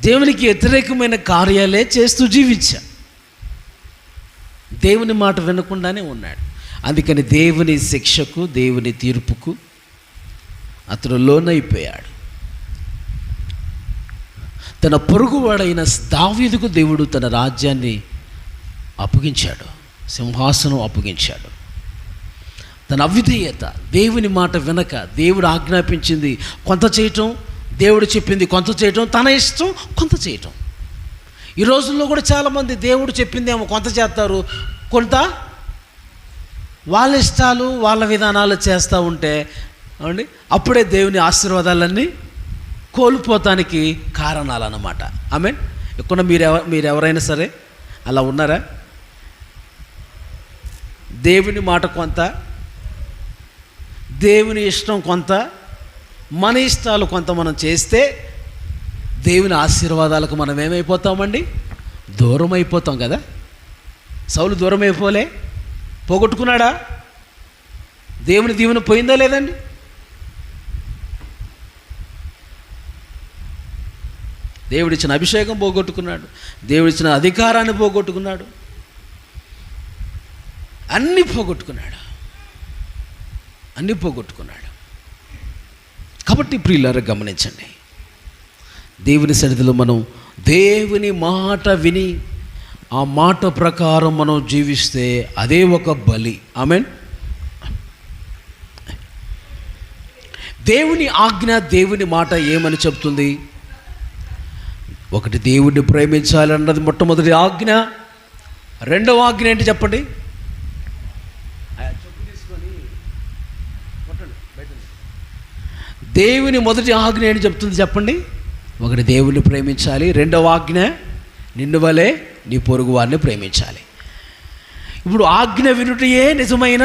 దేవునికి వ్యతిరేకమైన కార్యాలే చేస్తూ జీవించా. దేవుని మాట వినకుండానే ఉన్నాడు. అందుకని దేవుని శిక్షకు, దేవుని తీర్పుకు అతడు లోనైపోయాడు. తన పొరుగువాడైన దావీదుకు దేవుడు తన రాజ్యాన్ని అప్పగించాడు, సింహాసనం అప్పగించాడు. తన అవిధేయత, దేవుని మాట వినక, దేవుడు ఆజ్ఞాపించింది కొంత చేయటం, దేవుడు చెప్పింది కొంత చేయటం, తన ఇష్టం కొంత చేయటం. ఈ రోజుల్లో కూడా చాలామంది దేవుడు చెప్పిందేమో కొంత చేస్తారు, కొంత వాళ్ళ ఇష్టాలు, వాళ్ళ విధానాలు చేస్తూ ఉంటే అండి అప్పుడే దేవుని ఆశీర్వాదాలన్నీ కోల్పోతానికి కారణాలు అన్నమాట. ఆమేన్. ఇక్కడ మీరెవరైనా సరే అలా ఉన్నారా? దేవుని మాట కొంత, దేవుని ఇష్టం కొంత, మన ఇష్టాలు కొంత మనం చేస్తే దేవుని ఆశీర్వాదాలకు మనం ఏమైపోతామండి? దూరం అయిపోతాం కదా. సౌలు దూరం అయిపోలే, పోగొట్టుకున్నాడా? దేవుని దీవెన పోయిందా లేదండి? దేవుడిచ్చిన అభిషేకం పోగొట్టుకున్నాడు, దేవుడిచ్చిన అధికారాన్ని పోగొట్టుకున్నాడు, అన్నీ పోగొట్టుకున్నాడు. కాబట్టి ప్రియులారా గమనించండి, దేవుని సన్నిధిలో మనం దేవుని మాట విని ఆ మాట ప్రకారం మనం జీవిస్తే అదే ఒక బలి. ఆమేన్. దేవుని ఆజ్ఞ, దేవుని మాట ఏమని చెప్తుంది? ఒకటి, దేవుడిని ప్రేమించాలి అన్నది మొట్టమొదటి ఆజ్ఞ. రెండవ ఆజ్ఞ ఏంటి చెప్పండి? దేవుని మొదటి ఆజ్ఞ ఏంటి చెప్తుంది చెప్పండి? ఒకటి, దేవుడిని ప్రేమించాలి. రెండవ ఆజ్ఞ, నిన్ను వలే నీ పొరుగు వారిని ప్రేమించాలి. ఇప్పుడు ఆజ్ఞ వినుటయే నిజమైన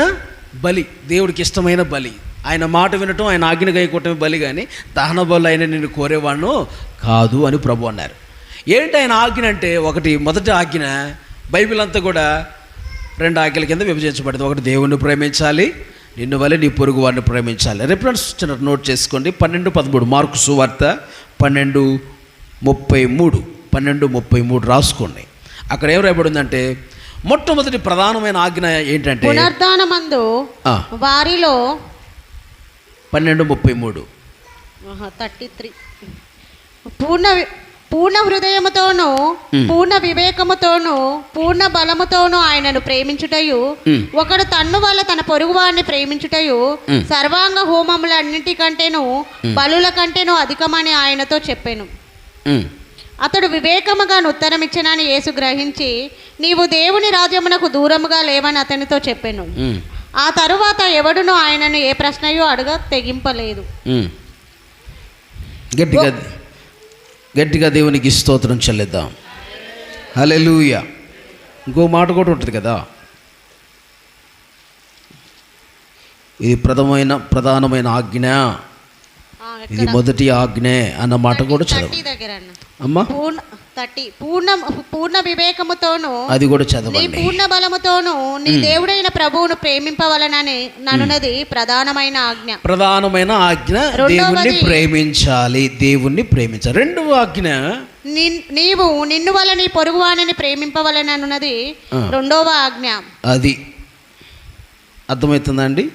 బలి, దేవుడికి ఇష్టమైన బలి. ఆయన మాట వినటం, ఆయన ఆజ్ఞ గైకొట్టమే బలి, కానీ దహన బలి ఆయన నిన్ను కోరేవాడు కాదు అని ప్రభు అన్నారు. ఏంటి ఆయన ఆజ్ఞ అంటే? ఒకటి, మొదటి ఆజ్ఞ బైబిల్ అంతా కూడా 2 ఆజ్ఞల కింద విభజించబడింది. ఒకటి, దేవుణ్ణి ప్రేమించాలి, నిన్ను వలె నీ పొరుగు వారిని ప్రేమించాలి. రిఫరెన్స్ నోట్ చేసుకోండి. 12:13 మార్కు సువార్త 12:33 రాసుకోండి. అక్కడ ఏం రాయబడిందంటే, మొట్టమొదటి ప్రధానమైన ఆజ్ఞ ఏంటంటే
పునరుద్ధానమందు వారిలో
12:33
33 పూర్ణ హృదయముతోనూ పూర్ణ వివేకముతోనూ పూర్ణ బలముతోనూ ఆయనను ప్రేమించుటయు, ఒకడు తన్ను వల్ల తన పొరుగు వారిని ప్రేమించుటయు సర్వాంగ హోమములన్నిటికంటేను బలుల కంటేను అధికమని ఆయనతో చెప్పాను. అతడు వివేకముగా ఉత్తరమిచ్చనని యేసు గ్రహించి, నీవు దేవుని రాజ్యమునకు దూరముగా లేవని అతనితో చెప్పాను. ఆ తరువాత ఎవడునూ ఆయనను ఏ ప్రశ్నయో అడగ తెగింపలేదు.
గట్టిగా దేవునికి స్తోత్రం చెల్లిద్దాం. హల్లెలూయా. ఇంకో మాట కూడా ఉంటుంది కదా, ఇది ప్రధానమైన ఆజ్ఞ, ఇది మొదటి ఆజ్ఞ అన్న మాట కూడా చదవండి అమ్మా.
పూర్ణ వివేకముతోను
అది కూడా చదవండి.
పూర్ణ బలముతోను నీ దేవుడైన ప్రభువును ప్రేమింపవలనని ననున్నది ప్రధానమైన ఆజ్ఞ. దేవుణ్ణి
ప్రేమించాలి, దేవుణ్ణి ప్రేమించాలి. రెండవ ఆజ్ఞ,
నీవు నిన్ను వల్ల నీ పొరుగువానిని ప్రేమింపవలనన్నది రెండవ ఆజ్ఞ.
అది అర్థమవుతుందండి?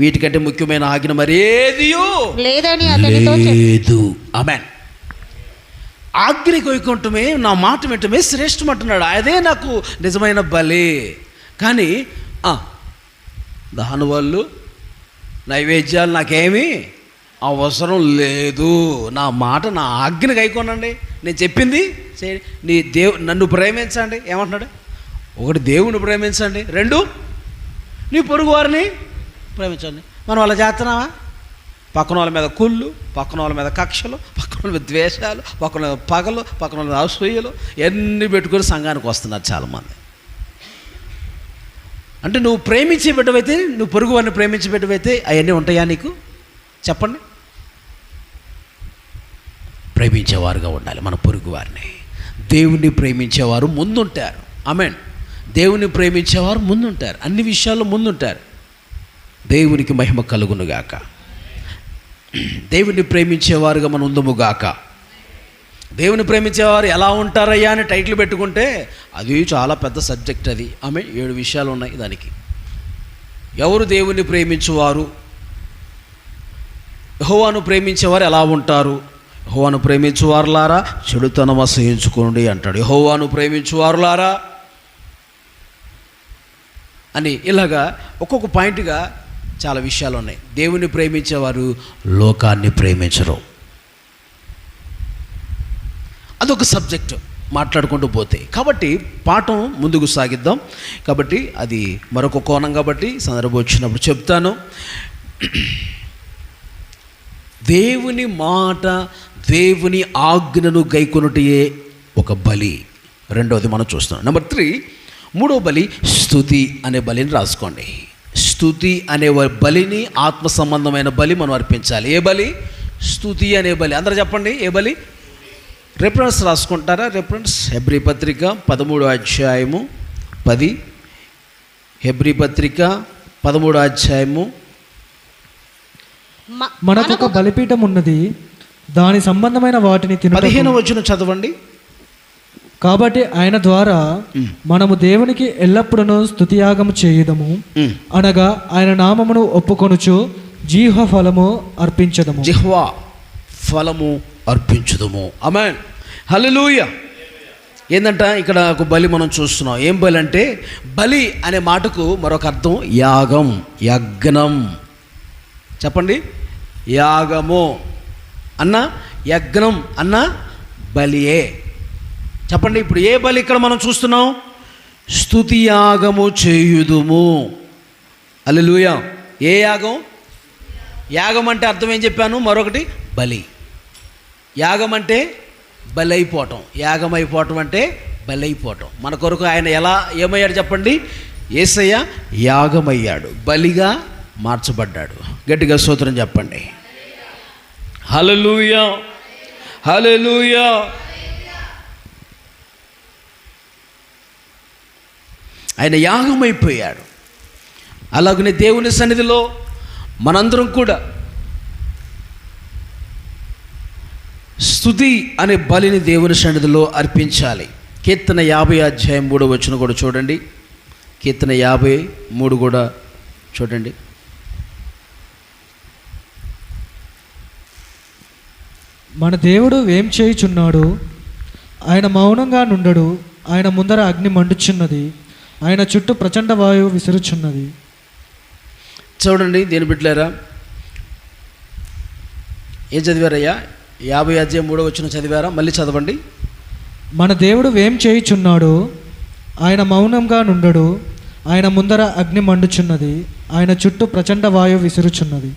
వీటికంటే ముఖ్యమైన ఆజ్ఞ మరి ఏదియో
లేదని అతనితో
లేదు. ఆమేన్. ఆజ్ఞ కొయ్యకుంటమే, నా మాట వింటమే శ్రేష్టం అంటున్నాడు. అదే నాకు నిజమైన బలి. కానీ దహన వాళ్ళు నైవేద్యాలు నాకేమీ అవసరం లేదు. నా మాట, నా ఆజ్ఞను గైకోనండి, నేను చెప్పింది నీ నన్ను ప్రేమించండి. ఏమంటున్నాడు? ఒకటి, దేవుని ప్రేమించండి. 2, నీ పొరుగు వారిని ప్రేమించండి. మనం అలా చేస్తున్నావా? పక్కన వాళ్ళ మీద కుళ్ళు, పక్కన వాళ్ళ మీద కక్షలు, పక్కన వాళ్ళ మీద ద్వేషాలు, పక్కన మీద పగలు, పక్కన వాళ్ళ మీద అసూయలు ఎన్ని పెట్టుకొని సంఘానికి వస్తున్నారు చాలామంది. అంటే నువ్వు ప్రేమించే బిడ్డవైతే, నువ్వు పొరుగు వారిని ప్రేమించే బిడ్డవైతే అవన్నీ ఉంటాయా నీకు? చెప్పండి. ప్రేమించేవారుగా ఉండాలి మన పొరుగు వారిని. దేవుణ్ణి ప్రేమించేవారు ముందుంటారు. ఆమేన్. దేవుని ప్రేమించేవారు ముందుంటారు, అన్ని విషయాల్లో ముందుంటారు. దేవునికి మహిమ కలుగునుగాక. దేవుని ప్రేమించేవారుగా మనం ఉందముగాక. దేవుని ప్రేమించేవారు ఎలా ఉంటారయ్యా అని టైటిల్ పెట్టుకుంటే అది చాలా పెద్ద సబ్జెక్ట్. అది 7 విషయాలు ఉన్నాయి దానికి. ఎవరు దేవుని ప్రేమించేవారు? యెహోవాను ప్రేమించేవారు ఎలా ఉంటారు? యెహోవాను ప్రేమించువారులారా చెడుతనం అసహించుకోండి అంటాడు. యెహోవాను ప్రేమించువారులారా అని ఇలాగా ఒక్కొక్క పాయింట్గా చాలా విషయాలు ఉన్నాయి. దేవుని ప్రేమించేవారు లోకాన్ని ప్రేమించరు. అదొక సబ్జెక్టు మాట్లాడుకుంటూ పోతే. కాబట్టి పాఠం ముందుకు సాగిద్దాం. కాబట్టి అది మరొక కోణం, కాబట్టి సందర్భం వచ్చినప్పుడు చెప్తాను. దేవుని మాట, దేవుని ఆజ్ఞను గైకొనుటయే ఒక బలి. రెండవది మనం చూస్తున్నాం. నెంబర్ 3, మూడవ బలి స్తుతి అనే బలిని రాసుకోండి. స్తుతి అనే బలిని, ఆత్మ సంబంధమైన బలి మనం అర్పించాలి. ఏ బలి? స్తుతి అనే బలి. అందరూ చెప్పండి, ఏ బలి? రెఫరెన్స్ రాసుకుంటారా? రెఫరెన్స్ హెబ్రీ పత్రిక 13:10. హెబ్రీ పత్రిక 13:10.
మనకు బలిపీఠం ఉన్నది, దాని సంబంధమైన వాటిని
15వ వచనం చదవండి.
కాబట్టి ఆయన ద్వారా మనము దేవునికి ఎల్లప్పుడూ స్తుతియాగము చేయుదము, అనగా ఆయన నామమును ఒప్పుకొనుచు జిహ్వ ఫలము అర్పించదము.
జిహ్వా ఫలము అర్పించుదము. ఆమేన్. హల్లెలూయా. ఏందంట ఇక్కడ ఒక బలి మనం చూస్తున్నాం. ఏం బలి అంటే, బలి అనే మాటకు మరొక అర్థం యాగం, యజ్ఞం. చెప్పండి. యాగము అన్న యజ్ఞం అన్న బలియే. చెప్పండి, ఇప్పుడు ఏ బలి ఇక్కడ మనం చూస్తున్నాం? స్తుతి యాగము చేయుదుము. హల్లెలూయా. ఏ యాగం? యాగం అంటే అర్థం ఏం చెప్పాను? మరొకటి బలి. యాగం అంటే బలి అయిపోవటం. యాగం అయిపోవటం అంటే బలి అయిపోవటం. మన కొరకు ఆయన ఏమయ్యాడు చెప్పండి? యేసయ్య యాగమయ్యాడు, బలిగా మార్చబడ్డాడు. గట్టిగా స్తోత్రం చెప్పండి. హల్లెలూయా, హల్లెలూయా. ఆయన యాగమైపోయాడు. అలాగనే దేవుని సన్నిధిలో మనందరం కూడా స్తుతి అనే బలిని దేవుని సన్నిధిలో అర్పించాలి. కీర్తన 50:3 కూడా చూడండి. కీర్తన 53 కూడా చూడండి.
మన దేవుడు ఏం చేయుచున్నాడు? ఆయన మౌనంగా నుండడు. ఆయన ముందర అగ్ని మండుచున్నది. ఆయన చుట్టూ ప్రచండ వాయువు విసురుచున్నది.
చూడండి దేని బిడ్డలారా, ఏం చదివారయ్యా? 50:3 చదివారా? మళ్ళీ చదవండి.
మన దేవుడు ఏం చేయుచున్నాడు? ఆయన మౌనంగా నుండడు. ఆయన ముందర అగ్ని మండుచున్నది. ఆయన చుట్టూ ప్రచండ వాయువు విసురుచున్నది.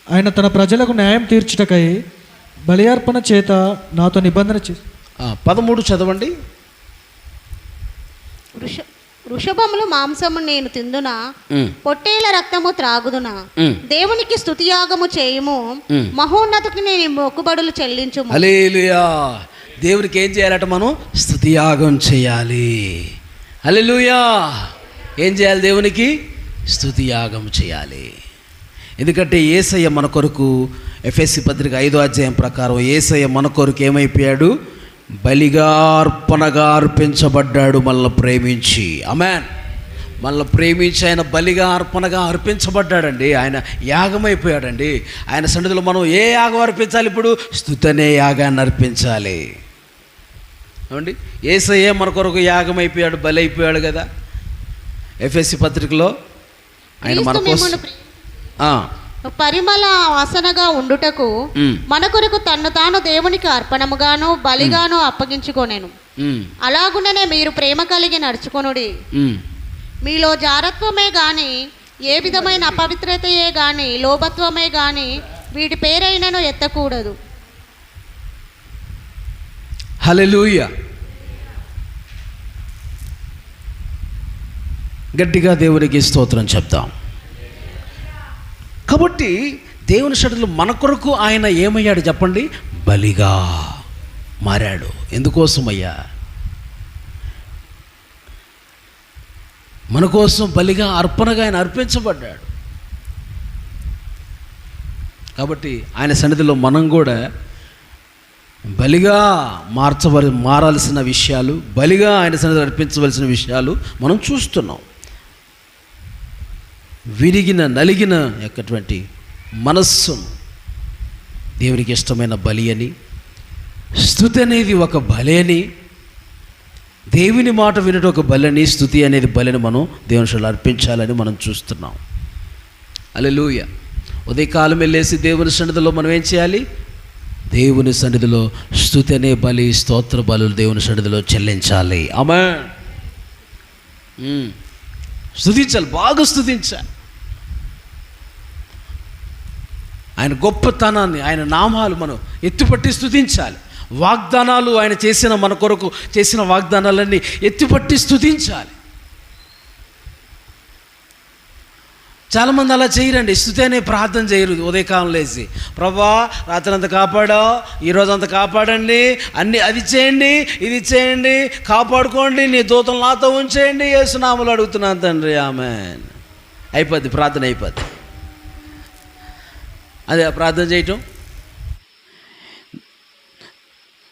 ఆయన తన ప్రజలకు న్యాయం తీర్చుటకై బలి అర్పణ చేత నాతో నిబంధన
13 చదవండి. వృషభములు మాంసము నేను తిందునా, పొట్టేల రక్తము త్రాగుదునా. దేవునికి స్తుతియాగము చేయుము, మహోన్నతుకి నేను మొక్కుబడులు చెల్లించుము.
హల్లెలూయా. దేవునికి ఏం చేయాలట? మనం స్తుతియాగం చేయాలి. హల్లెలూయా. ఏం చేయాలి? దేవునికి స్తుతియాగం చేయాలి. ఎందుకంటే యేసయ్య మన కొరకు, ఎఫెసీ పత్రిక 5వ అధ్యాయం ప్రకారం యేసయ్య మన కొరకు ఏమైపోయాడు? బలిగా అర్పణగా అర్పించబడ్డాడు. మనల్ని ప్రేమించి, ఆమేన్, మనల్ని ప్రేమించి ఆయన బలిగా అర్పణగా అర్పించబడ్డాడండి. ఆయన యాగమైపోయాడండి. ఆయన సన్నిధిలో మనం ఏ యాగం అర్పించాలి? ఇప్పుడు స్తుతి అనే యాగాన్ని అర్పించాలి. ఏమండి, యేసయ్యే మన కొరకు యాగమైపోయాడు, బలి అయిపోయాడు కదా. ఎఫెసీ పత్రికలో ఆయన మన కోసం
పరిమళ వాసనగా ఉండుటకు మన కొరకు తన్ను తాను దేవునికి అర్పణముగాను బలిగాను అప్పగించుకొనెను. అలాగుననే మీరు ప్రేమ కలిగి నడుచుకొనుడి. మీలో జారత్వమే గాని, ఏ విధమైన అపవిత్రతయే గాని, లోభత్వమే గాని వీటి పేరైనను ఎత్తకూడదు.
హల్లెలూయా. గట్టిగా దేవునికి స్తోత్రం చెప్తాం. కాబట్టి దేవుని సన్నిధిలో మన కొరకు ఆయన ఏమయ్యాడు చెప్పండి? బలిగా మారాడు. ఎందుకోసమయ్యా? మన కోసం బలిగా అర్పణగా ఆయన అర్పించబడ్డాడు. కాబట్టి ఆయన సన్నిధిలో మనం కూడా బలిగా మారాల్సిన విషయాలు, బలిగా ఆయన సన్నిధిలో అర్పించవలసిన విషయాలు మనం చూస్తున్నాం. విరిగిన నలిగిన యొక్కటువంటి మనస్సును దేవునికి ఇష్టమైన బలి అని, స్తుతి అనేది ఒక బలి అని, దేవుని మాట వినటం ఒక బలి అని, స్తుతి అనేది బలిని మనం దేవుని సన్నిధిలో అర్పించాలని మనం చూస్తున్నాం. హల్లెలూయా. ఉదయకాలం వెళ్ళేసి దేవుని సన్నిధిలో మనం ఏం చేయాలి? దేవుని సన్నిధిలో స్తుతి అనే బలి, స్తోత్ర బలులు దేవుని సన్నిధిలో చెల్లించాలి. ఆమేన్. స్తుతించాలి, బాగా స్తుతించాలి. ఆయన గొప్పతనాన్ని, ఆయన నామాలు మనం ఎత్తిపట్టి స్తుతించాలి. వాగ్దానాలు, ఆయన చేసిన మన కొరకు చేసిన వాగ్దానాలన్నీ ఎత్తిపట్టి స్తుతించాలి. చాలామంది అలా చేయరండి. స్తుతి అనే ప్రార్థన చేయరు. ఉదయకాలం లేచి, ప్రభా రాత్రి అంతా కాపాడా, ఈరోజు అంతా కాపాడండి, అన్నీ అది చేయండి, ఇది చేయండి, కాపాడుకోండి, నీ దూతలు నాతో ఉంచేయండి, యేసునామములో అడుగుతున్నాను తండ్రి, ఆమేన్. అయిపోద్ది, ప్రార్థన అయిపోద్ది. అదే ప్రార్థన చేయటం.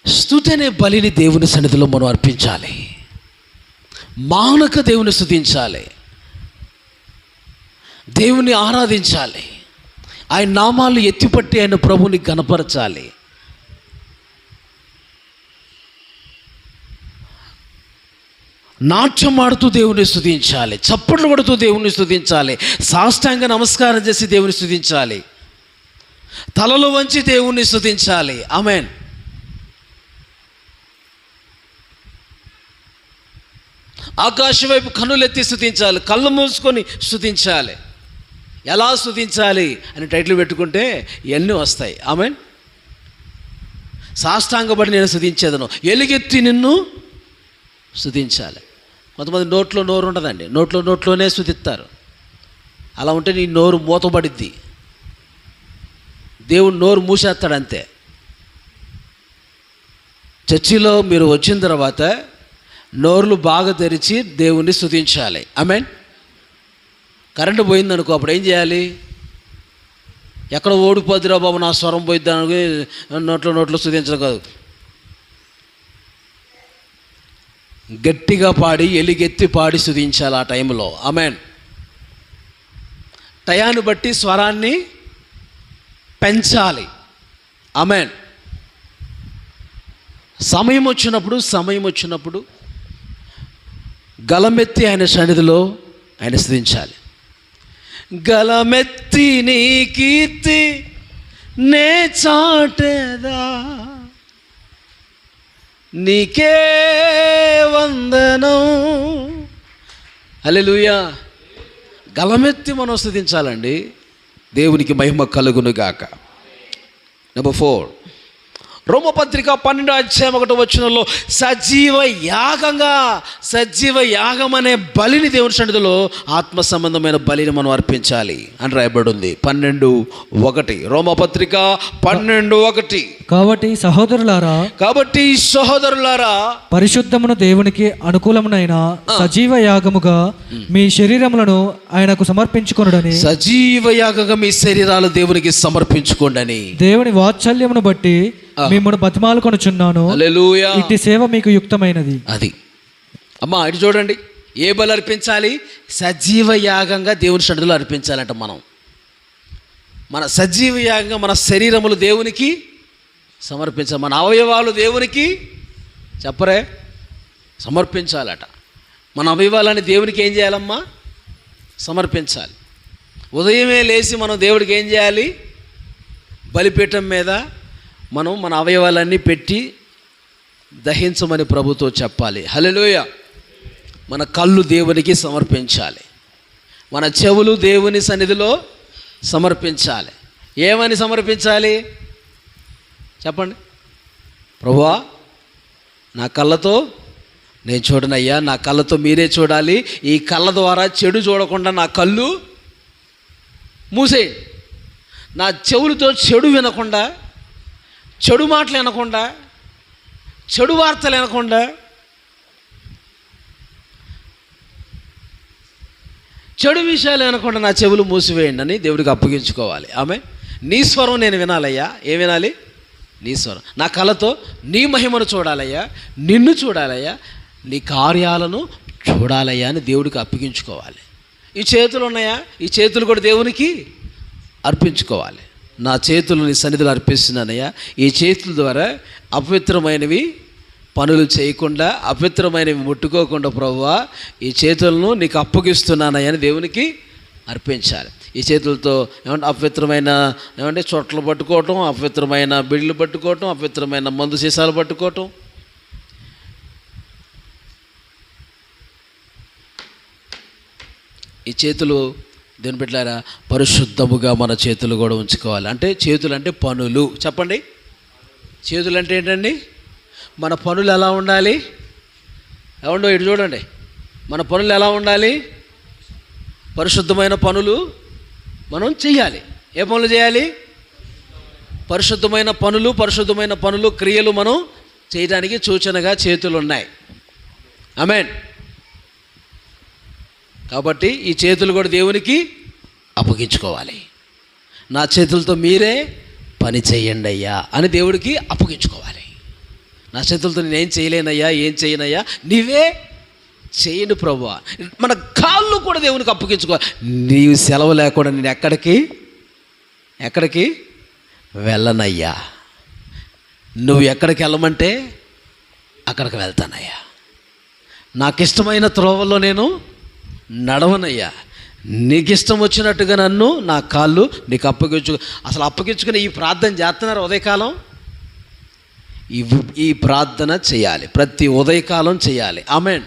స్తుతి అనే బలిని దేవుని సన్నిధిలో మనం అర్పించాలి. మానక దేవుని స్తుతించాలి, దేవుని ఆరాధించాలి, ఆయన నామాలు ఎత్తిపట్టి ఆయన ప్రభుని కనపరచాలి. నాట్యం ఆడుతూ దేవుని స్తుతించాలి, చప్పట్లు కొడుతూ దేవుని స్తుతించాలి, సాష్టాంగ నమస్కారం చేసి దేవుని స్తుతించాలి, తలలు వంచి దేవుణ్ణి స్తుతించాలి. ఆమేన్. ఆకాశం వైపు కన్నులెత్తి స్తుతించాలి, కళ్ళు మూసుకొని స్తుతించాలి. ఎలా స్తుతించాలి అని టైటిల్ పెట్టుకుంటే ఇవన్నీ వస్తాయి. ఆమేన్. సాష్టాంగపడి నేను స్తుతించేదను, ఎలుగెత్తి నిన్ను స్తుతించాలి. కొంతమంది నోట్లో నోరు ఉండదండి, నోట్లోనే స్తుతిస్తారు. అలా ఉంటే నీ నోరు మూతబడిద్ది, దేవుడు నోరు మూసేస్తాడు అంతే. చర్చిలో మీరు వచ్చిన తర్వాత నోరులు బాగా తెరిచి దేవుణ్ణి స్తుతించాలి. ఆమేన్. కరెంటు పోయిందనుకో, అప్పుడు ఏం చేయాలి? ఎక్కడ ఓడిపోద్దిరా బాబు నా స్వరం పోయిద్ది అని నోట్లో స్తుతించడం కాదు, గట్టిగా పాడి ఎలుగెత్తి పాడి స్తుతించాలి ఆ టైంలో. ఆమేన్. టయాన్ని బట్టి స్వరాన్ని పెంచాలి. ఆమేన్. సమయం వచ్చినప్పుడు గలమెత్తి ఆయన సన్నిధిలో ఆయన స్తుతించాలి. గలమెత్తి నీ కీర్తి నే చాటెదా, నీకే వందనం. హల్లెలూయా. గలమెత్తి మనం స్తుతించాలండి. దేవునికి మహిమ కలుగునుగాక. నెంబర్ 4, రోమపత్రిక 12:1 సజీవ యాగం అనే బలిని దేవుని సన్నిధిలో ఆత్మ సంబంధమైన బలిని మనం అర్పించాలి అని రాయబడి ఉంది. 12:1 రోమపత్రిక 12:1.
కాబట్టి సహోదరులారా పరిశుద్ధమును దేవునికి అనుకూలమునైన సజీవ యాగముగా మీ శరీరములను ఆయనకు సమర్పించుకొనుడని,
సజీవ యాగంగా మీ శరీరాలు దేవునికి సమర్పించుకోండి.
దేవుని వాత్సల్యమును బట్టి మిమ్మల్ని బతిమాలుకొనుచున్నాను.
హల్లెలూయా.
ఇట్టి సేవ మీకు యుక్తమైనది.
అది అమ్మా, ఇటు చూడండి. ఏ బలి అర్పించాలి? సజీవ యాగంగా దేవుని సన్నిధిలో అర్పించాలంట. మన సజీవ యాగంగా మన శరీరములు దేవునికి సమర్పించాలి, మన అవయవాలు దేవునికి చెప్పరే సమర్పించాలట. మన అవయవాలని దేవునికి ఏం చేయాలమ్మా? సమర్పించాలి. ఉదయమే లేచి మనం దేవుడికి ఏం చేయాలి? బలిపీఠం మీద మనం మన అవయవాలన్నీ పెట్టి దహించమని ప్రభుతో చెప్పాలి. హల్లెలూయా. మన కళ్ళు దేవునికి సమర్పించాలి, మన చెవులు దేవుని సన్నిధిలో సమర్పించాలి. ఏమని సమర్పించాలి చెప్పండి? ప్రభువా, నా కళ్ళతో నేను చూడనయ్యా, నా కళ్ళతో మీరే చూడాలి. ఈ కళ్ళ ద్వారా చెడు చూడకుండా నా కళ్ళు మూసేయండి. నా చెవులతో చెడు వినకుండా, చెడు మాటలు వినకుండా, చెడు వార్తలు వినకుండా, చెడు విషయాలు వినకుండా నా చెవులు మూసివేయండి అని దేవుడికి అప్పగించుకోవాలి. ఆమె నీ స్వరం నేను వినాలయ్యా. ఏం వినాలి? నీ స్వరం. నా కళ్ళతో నీ మహిమను చూడాలయ్యా, నిన్ను చూడాలయ్యా, నీ కార్యాలను చూడాలయ్యా అని దేవుడికి అప్పగించుకోవాలి. ఈ చేతులు ఉన్నాయా? ఈ చేతులు కూడా దేవునికి అర్పించుకోవాలి. నా చేతులు నీ సన్నిధిలో అర్పిస్తున్నానయ్యా, ఈ చేతుల ద్వారా అపవిత్రమైనవి పనులు చేయకుండా, అపవిత్రమైనవి ముట్టుకోకుండా ప్రభువా ఈ చేతులను నీకు అప్పగిస్తున్నానయ్యా అని దేవునికి అర్పించాలి. ఈ చేతులతో ఏమంటే అపవిత్రమైన చోట్ల పట్టుకోవటం, అపవిత్రమైన బిడ్డలు పట్టుకోవటం, అపవిత్రమైన మందు సీసాలు పట్టుకోవటం, ఈ చేతులు దేవుని బిడ్డలారా పరిశుద్ధముగా మన చేతులు కూడా ఉంచుకోవాలి. అంటే చేతులు అంటే పనులు. చెప్పండి, చేతులు అంటే ఏంటండి? మన పనులు ఎలా ఉండాలి? ఏమండో ఇటు చూడండి, మన పనులు ఎలా ఉండాలి? పరిశుద్ధమైన పనులు మనం చెయ్యాలి. ఏ పనులు చేయాలి? పరిశుద్ధమైన పనులు క్రియలు మనం చేయడానికి సూచనగా చేతులు ఉన్నాయి. ఆమేన్. కాబట్టి ఈ చేతులు కూడా దేవునికి అప్పగించుకోవాలి. నా చేతులతో మీరే పని చేయండి అయ్యా అని దేవుడికి అప్పగించుకోవాలి. నా చేతులతో నేనేం చేయలేనయ్యా, ఏం చేయనయ్యా, నీవే చేయండి ప్రభువా. మన కాళ్ళు కూడా దేవునికి అప్పగించుకోవాలి. నీవు సెలవు లేకుండా నేను ఎక్కడికి వెళ్ళనయ్యా, నువ్వు ఎక్కడికి వెళ్ళమంటే అక్కడికి వెళ్తానయ్యా. నాకు ఇష్టమైన త్రోవల్లో నేను నడవనయ్యా, నీకు ఇష్టం వచ్చినట్టుగా నన్ను నా కాళ్ళు నీకు అసలు అప్పగించుకుని ఈ ప్రార్థన చేస్తున్నారు ఉదయకాలం. ఈ ప్రార్థన చేయాలి, ప్రతి ఉదయకాలం చేయాలి. ఆమేన్.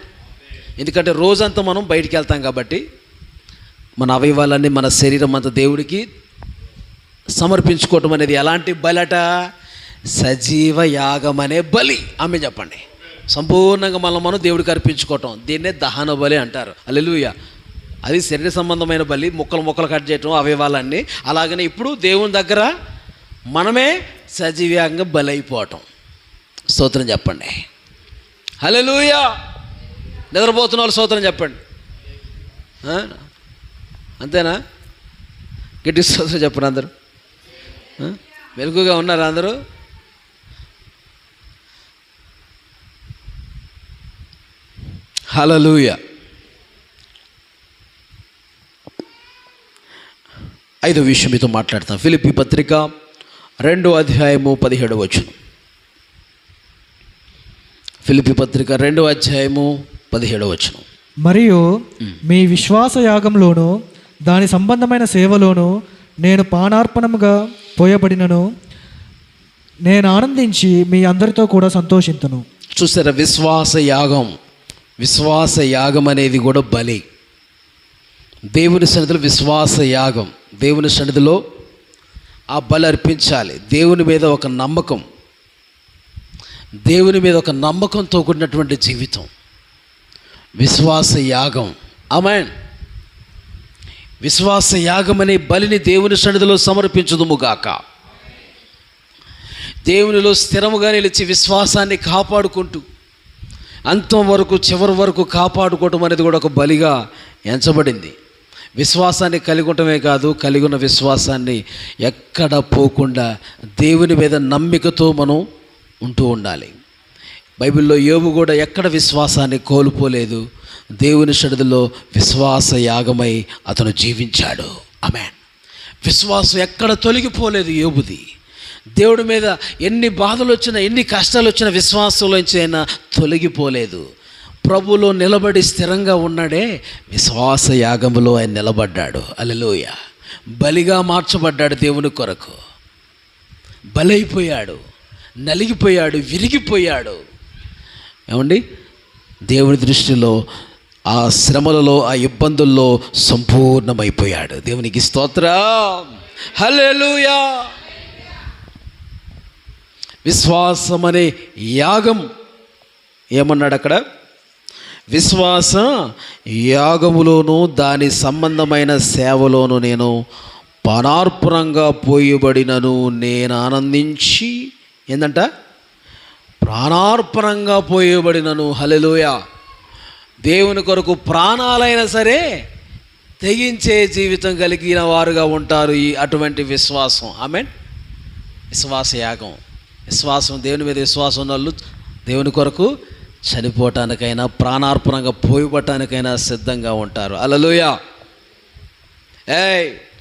ఎందుకంటే రోజంతా మనం బయటికి వెళ్తాం కాబట్టి మన అవయవాలన్నీ, మన శరీరం అంతా దేవుడికి సమర్పించుకోవటం అనేది ఎలాంటి బలట? సజీవ యాగం అనే బలి. ఆమె చెప్పండి. సంపూర్ణంగా మనం దేవుడికి అర్పించుకోవటం, దీన్నే దహన బలి అంటారు. హల్లెలూయా. అది శరీర సంబంధమైన బలి, ముక్కలు కట్ చేయటం అవయవాలన్నీ. అలాగనే ఇప్పుడు దేవుని దగ్గర మనమే సజీవంగా బలి అయిపోవటం. స్తోత్రం చెప్పండి. హల్లెలూయా. నిద్రపోతున్న వాళ్ళు స్తోత్రం చెప్పండి. అంతేనా? గట్టి స్తోత్రం చెప్పండి అందరూ. మెలకుగా ఉన్నారు అందరూ? హల్లెలూయా. 5వ విషయం మీతో మాట్లాడతాం. ఫిలిప్పీ పత్రిక 2వ అధ్యాయము 17వ వచనం. ఫిలిప్పీ పత్రిక 2వ అధ్యాయము 17వ వచనం.
మరియు మీ విశ్వాస యాగంలోను దాని సంబంధమైన సేవలోను నేను పానార్పణముగా పోయబడినను నేను ఆనందించి మీ అందరితో కూడా సంతోషింతును.
చూసారా? విశ్వాస యాగం అనేది కూడా బలి. దేవుని సన్నిధిలో విశ్వాస యాగం, దేవుని సన్నిధిలో ఆ బలి అర్పించాలి. దేవుని మీద ఒక నమ్మకం, దేవుని మీద ఒక నమ్మకంతో కూడినటువంటి జీవితం విశ్వాస యాగం. ఆమేన్. విశ్వాస యాగం అనే బలిని దేవుని సన్నిధిలో సమర్పించుదుముగాక. దేవునిలో స్థిరముగా నిలిచి విశ్వాసాన్ని కాపాడుకుంటూ అంతం వరకు, చివరి వరకు కాపాడుకోవటం అనేది కూడా ఒక బలిగా ఎంచబడింది. విశ్వాసాన్ని కలిగి ఉండటమే కాదు, కలిగి ఉన్న విశ్వాసాన్ని ఎక్కడ పోకుండా దేవుని మీద నమ్మికతో మనం ఉంటూ ఉండాలి. బైబిల్లో యోబు కూడా ఎక్కడ విశ్వాసాన్ని కోల్పోలేదు. దేవుని సన్నిధిలో విశ్వాస యాగమై అతను జీవించాడు. ఆమేన్. విశ్వాసం ఎక్కడ తొలగిపోలేదు యోబుది. దేవుడి మీద ఎన్ని బాధలు వచ్చినా, ఎన్ని కష్టాలు వచ్చినా విశ్వాసంలోంచి అయినా తొలగిపోలేదు. ప్రభువులో నిలబడి స్థిరంగా ఉన్నాడే, విశ్వాస యాగములో ఆయన నిలబడ్డాడు. హల్లెలూయా. బలిగా మార్చబడ్డాడు దేవుని కొరకు. బలైపోయాడు, నలిగిపోయాడు, విరిగిపోయాడు. ఏమండి? దేవుని దృష్టిలో ఆ శ్రమలలో, ఆ ఇబ్బందుల్లో సంపూర్ణమైపోయాడు. దేవునికి స్తోత్రం. హల్లెలూయా. విశ్వాసం అనే యాగం ఏమన్నాడు అక్కడ? విశ్వాస యాగములోను దాని సంబంధమైన సేవలోను నేను పానార్పణంగా పోయబడినను నేను ఆనందించి, ఏందంట? ప్రాణార్పణంగా పోయబడినను. హల్లెలూయా. దేవుని కొరకు ప్రాణాలైనా సరే తెగించే జీవితం కలిగిన వారుగా ఉంటారు అటువంటి విశ్వాసం. ఆమేన్. విశ్వాస యాగం. విశ్వాసం, దేవుని మీద విశ్వాసం ఉన్న వాళ్ళు దేవుని కొరకు చనిపోవటానికైనా, ప్రాణార్పణంగా పోయిపటానికైనా సిద్ధంగా ఉంటారు. హల్లెలూయా.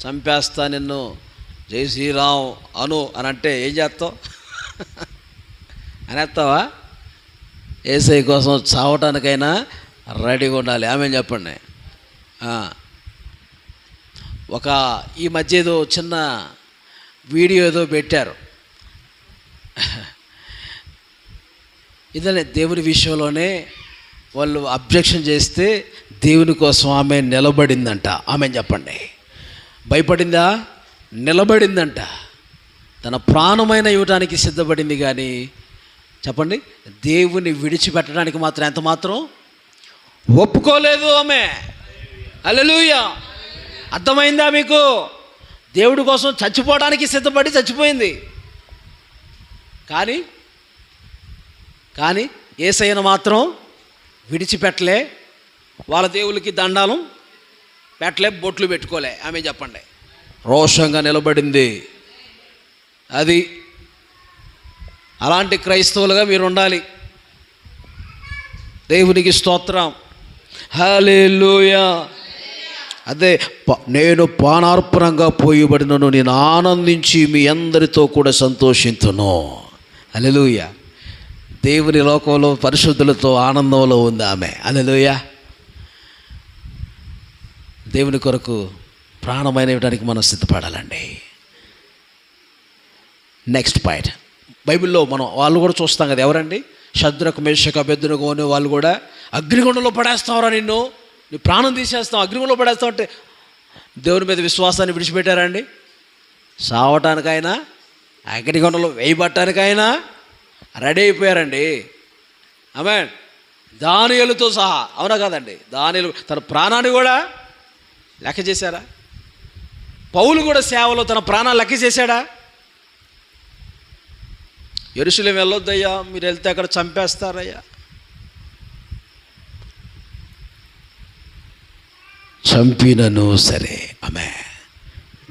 చంపేస్తా నిన్ను, జై శ్రీరామ్ అను అని అంటే ఏం చేస్తావు? అనేస్తావా? యేసయ్య కోసం చావటానికైనా రెడీగా ఉండాలి. ఆమె చెప్పండి. ఈ మధ్య ఏదో చిన్న వీడియో ఏదో పెట్టారు. ఇదనే దేవుని విషయంలోనే వాళ్ళు అబ్జెక్షన్ చేస్తే దేవుని కోసం ఆమె నిలబడిందంట. ఆమె చెప్పండి. భయపడిందా? నిలబడిందంట. తన ప్రాణమైన ఇవ్వడానికి సిద్ధపడింది. కానీ చెప్పండి, దేవుని విడిచిపెట్టడానికి మాత్రం ఎంత మాత్రం ఒప్పుకోలేదు ఆమె. హల్లెలూయా. అర్థమైందా మీకు? దేవుడి కోసం చచ్చిపోవడానికి సిద్ధపడి చచ్చిపోయింది. కానీ యేసయ్యను మాత్రం విడిచిపెట్టలే. వాళ్ళ దేవుళ్ళకి దండాలు పెట్టలే, బొట్లు పెట్టుకోలే. ఆమె చెప్పండి. రోషంగా నిలబడింది. అది అలాంటి క్రైస్తవులుగా మీరు ఉండాలి. దేవునికి స్తోత్రం. హల్లెలూయా. అదే నేను పానార్పణంగా పోయబడినను నేను ఆనందించి మీ అందరితో కూడా సంతోషింతును. హల్లెలూయా. దేవుని లోకంలో పరిశుద్ధులతో ఆనందంలో ఉంది ఆమె. హల్లెలూయా. దేవుని కొరకు ప్రాణమైన ఇవ్వడానికి మనం సిద్ధపడాలండి. నెక్స్ట్ పాయింట్, బైబిల్లో మనం వాళ్ళు కూడా చూస్తాం కదా, ఎవరండి? శద్రకు మేషకు అబేద్నెగో అనే వాళ్ళు కూడా అగ్నిగుండంలో పడేస్తావురా, నిన్ను నీ ప్రాణం తీసేస్తాం, అగ్నిగుండంలో పడేస్తావు అంటే దేవుని మీద విశ్వాసాన్ని విడిచిపెట్టారండి. సావటానికైనా అగ్నిగుండంలో వేయబట్టానికైనా రెడీ అయిపోయారండి. ఆమేన్. దానియేలుతో సహా, అవునా కాదండి? దానియేలు తన ప్రాణాన్ని కూడా లెక్క చేశారా? పౌలు కూడా సేవలో తన ప్రాణాలు లెక్క చేశాడా? యెరూషలేము వెళ్ళొద్దయ్యా, మీరు వెళ్తే అక్కడ చంపేస్తారయ్యా. చంపినను సరే ఆమె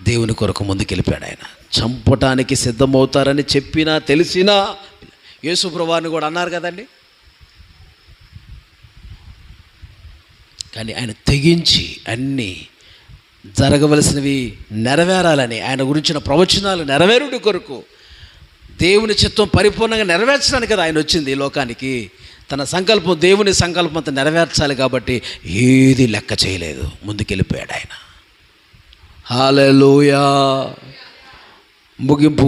దేవుని కొరకు ముందుకెళ్ళిపోయాడు. ఆయన చంపటానికి సిద్ధమవుతారని చెప్పినా తెలిసినా యేసు ప్రభువుని కూడా అన్నారు కదండి. కానీ ఆయన తెగించి అన్నీ జరగవలసినవి నెరవేరాలని, ఆయన గురించిన ప్రవచనాలు నెరవేరుడి కొరకు, దేవుని చిత్తం పరిపూర్ణంగా నెరవేర్చడానికి కదా ఆయన వచ్చింది ఈ లోకానికి. తన సంకల్పం, దేవుని సంకల్పం అంతా నెరవేర్చాలి కాబట్టి ఏది లెక్క చేయలేదు, ముందుకెళ్ళిపోయాడు ఆయన. హల్లెలూయా. ముగింపు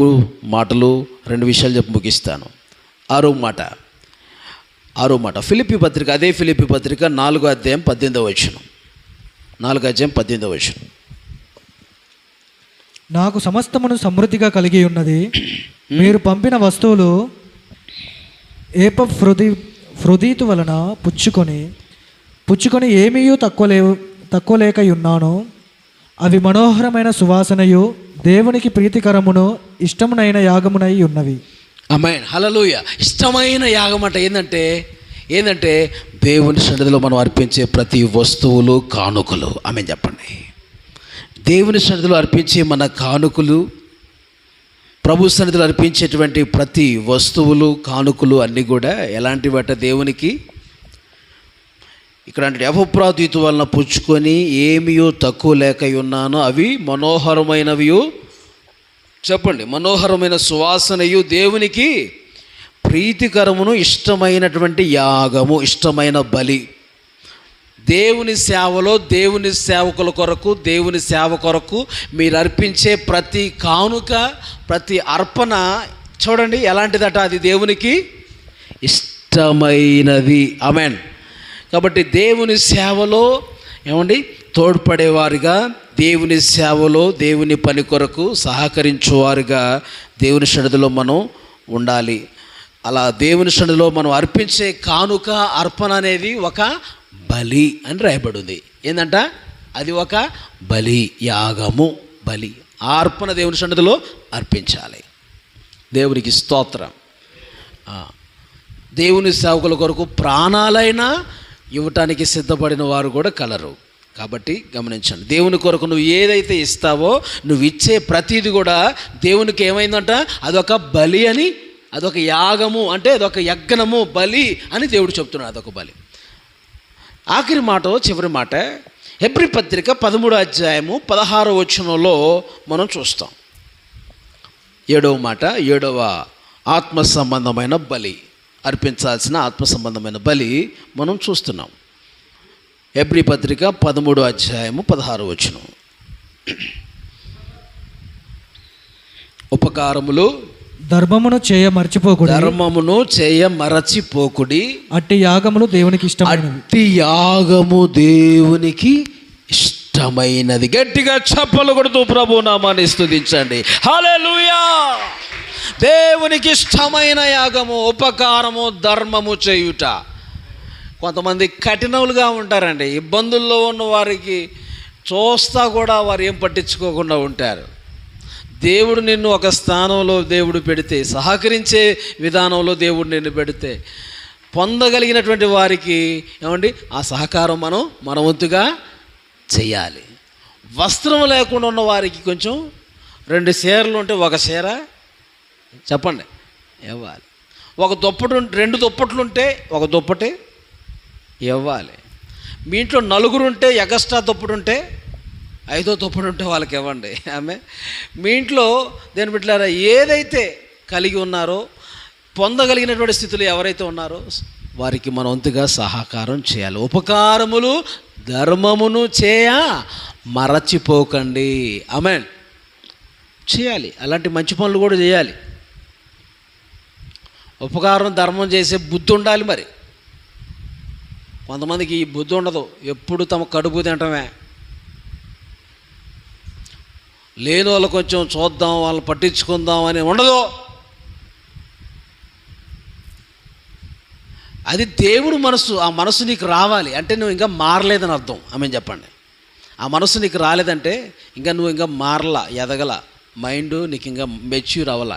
మాటలు 2 విషయాలు చెప్పి ముగిస్తాను. ఆరో మాట ఫిలిప్పీ పత్రిక, అదే ఫిలిప్పీ పత్రిక 4వ అధ్యాయం 18వ వచనం. 4వ అధ్యాయం 18వ వచనం.
నాకు సమస్తమును సమృద్ధిగా కలిగి ఉన్నది, మీరు పంపిన వస్తువులు ఏపఫ్రొదీతు వలన పుచ్చుకొని ఏమీ తక్కువ లేకయున్నాను. అవి మనోహరమైన సువాసనయు దేవునికి ప్రీతికరమును ఇష్టమునైన యాగమునై ఉన్నవి.
ఆమేన్. హల్లెలూయా. ఇష్టమైన యాగం అంటే ఏంటంటే దేవుని సన్నిధిలో మనం అర్పించే ప్రతి వస్తువులు, కానుకలు. ఆమేన్ చెప్పండి. దేవుని సన్నిధిలో అర్పించే మన కానుకలు, ప్రభు సన్నిధిలో అర్పించేటువంటి ప్రతి వస్తువులు, కానుకలు అన్నీ కూడా ఎలాంటివట? దేవునికి ఇక్కడ అంటే ఎపఫ్రొదీతు వలన పుచ్చుకొని ఏమియో తక్కువ లేక ఉన్నాను, అవి మనోహరమైనవి, చెప్పండి, మనోహరమైన సువాసనయు దేవునికి ప్రీతికరమును ఇష్టమైనటువంటి యాగము, ఇష్టమైన బలి. దేవుని సేవలో, దేవుని సేవకుల కొరకు, దేవుని సేవ కొరకు మీరు అర్పించే ప్రతి కానుక, ప్రతి అర్పణ చూడండి ఎలాంటిదట? అది దేవునికి ఇష్టమైనది. ఆమేన్. కాబట్టి దేవుని సేవలో ఏమండి తోడ్పడేవారుగా, దేవుని సేవలో దేవుని పని కొరకు సహకరించేవారుగా దేవుని సన్నిధిలో మనం ఉండాలి. అలా దేవుని సన్నిధిలో మనం అర్పించే కానుక, అర్పణ అనేది ఒక బలి అని రాయబడింది. ఏంటంట? అది ఒక బలి, యాగము, బలి. ఆ అర్పణ దేవుని సన్నిధిలో అర్పించాలి. దేవునికి స్తోత్రం. దేవుని సేవకుల కొరకు ప్రాణాలైనా ఇవ్వటానికి సిద్ధపడిన వారు కూడా కలరు. కాబట్టి గమనించండి, దేవుని కొరకు నువ్వు ఏదైతే ఇస్తావో, నువ్వు ఇచ్చే ప్రతిది కూడా దేవునికి ఏమైందంట? అదొక బలి అని, అదొక యాగము, అంటే అదొక యజ్ఞము, బలి అని దేవుడు చెప్తున్నాడు. అదొక బలి. ఆఖరి మాట, చివరి మాట, హెబ్రీ పత్రిక 13వ అధ్యాయము 16వ వచనంలో మనం చూస్తాం. 7వ మాట, 7వ ఆత్మ సంబంధమైన బలి, అర్పించాల్సిన ఆత్మ సంబంధమైన బలి మనం చూస్తున్నాం. హెబ్రీ పత్రిక 13వ అధ్యాయము 16వ వచనం. ఉపకారములు
ధర్మమును చేయ మరచిపోకుడి, అట్టి యాగములు దేవునికి ఇష్టమైనది. గట్టిగా చప్పలు కొడుతూ ప్రభు నామాన్ని స్తుతించండి. హల్లెలూయా. దేవునికి ఇష్టమైన యాగము, ఉపకారము, ధర్మము చేయుట. కొంతమంది కఠినములుగా ఉంటారండి. ఇబ్బందుల్లో ఉన్న వారికి చూస్తా కూడా వారు ఏం పట్టించుకోకుండా ఉంటారు. దేవుడు నిన్ను ఒక స్థానంలో దేవుడు పెడితే, సహకరించే విధానంలో దేవుడు నిన్ను పెడితే, పొందగలిగినటువంటి వారికి ఏమండి ఆ సహకారం మన వంతుగా చెయ్యాలి. వస్త్రం లేకుండా ఉన్న వారికి కొంచెం 2 చీరలు ఉంటే 1 చీర చెప్పండి ఇవ్వాలి. 2 దుప్పట్లు ఉంటే 1 దుప్పటి ఇవ్వాలి. మీ ఇంట్లో 4 ఉంటే ఎగస్ట్రా దుప్పటి ఉంటే 5వ దుప్పటి ఉంటే వాళ్ళకి ఇవ్వండి. ఆమె మీ ఇంట్లో దేని బిడ్డలారా ఏదైతే కలిగి ఉన్నారో
పొందగలిగినటువంటి స్థితిలో ఎవరైతే ఉన్నారో వారికి మన వంతుగా సహకారం చేయాలి. ఉపకారములు ధర్మమును చేయ మరచిపోకండి. ఆమేన్. చేయాలి, అలాంటి మంచి పనులు కూడా చేయాలి. ఉపకారం ధర్మం చేసే బుద్ధి ఉండాలి. మరి కొంతమందికి ఈ బుద్ధి ఉండదు, ఎప్పుడు తమ కడుపు తినటమే. లేని వాళ్ళు కొంచెం చూద్దాం, వాళ్ళని పట్టించుకుందాం అని ఉండదు. అది దేవుడు మనసు. ఆ మనసు నీకు రావాలి అంటే నువ్వు ఇంకా మారలేదని అర్థం. ఆమె చెప్పండి. ఆ మనసు నీకు రాలేదంటే ఇంకా నువ్వు ఇంకా మారలా, ఎదగల, మైండ్ నీకు ఇంకా మెచ్యూర్ అవ్వాల.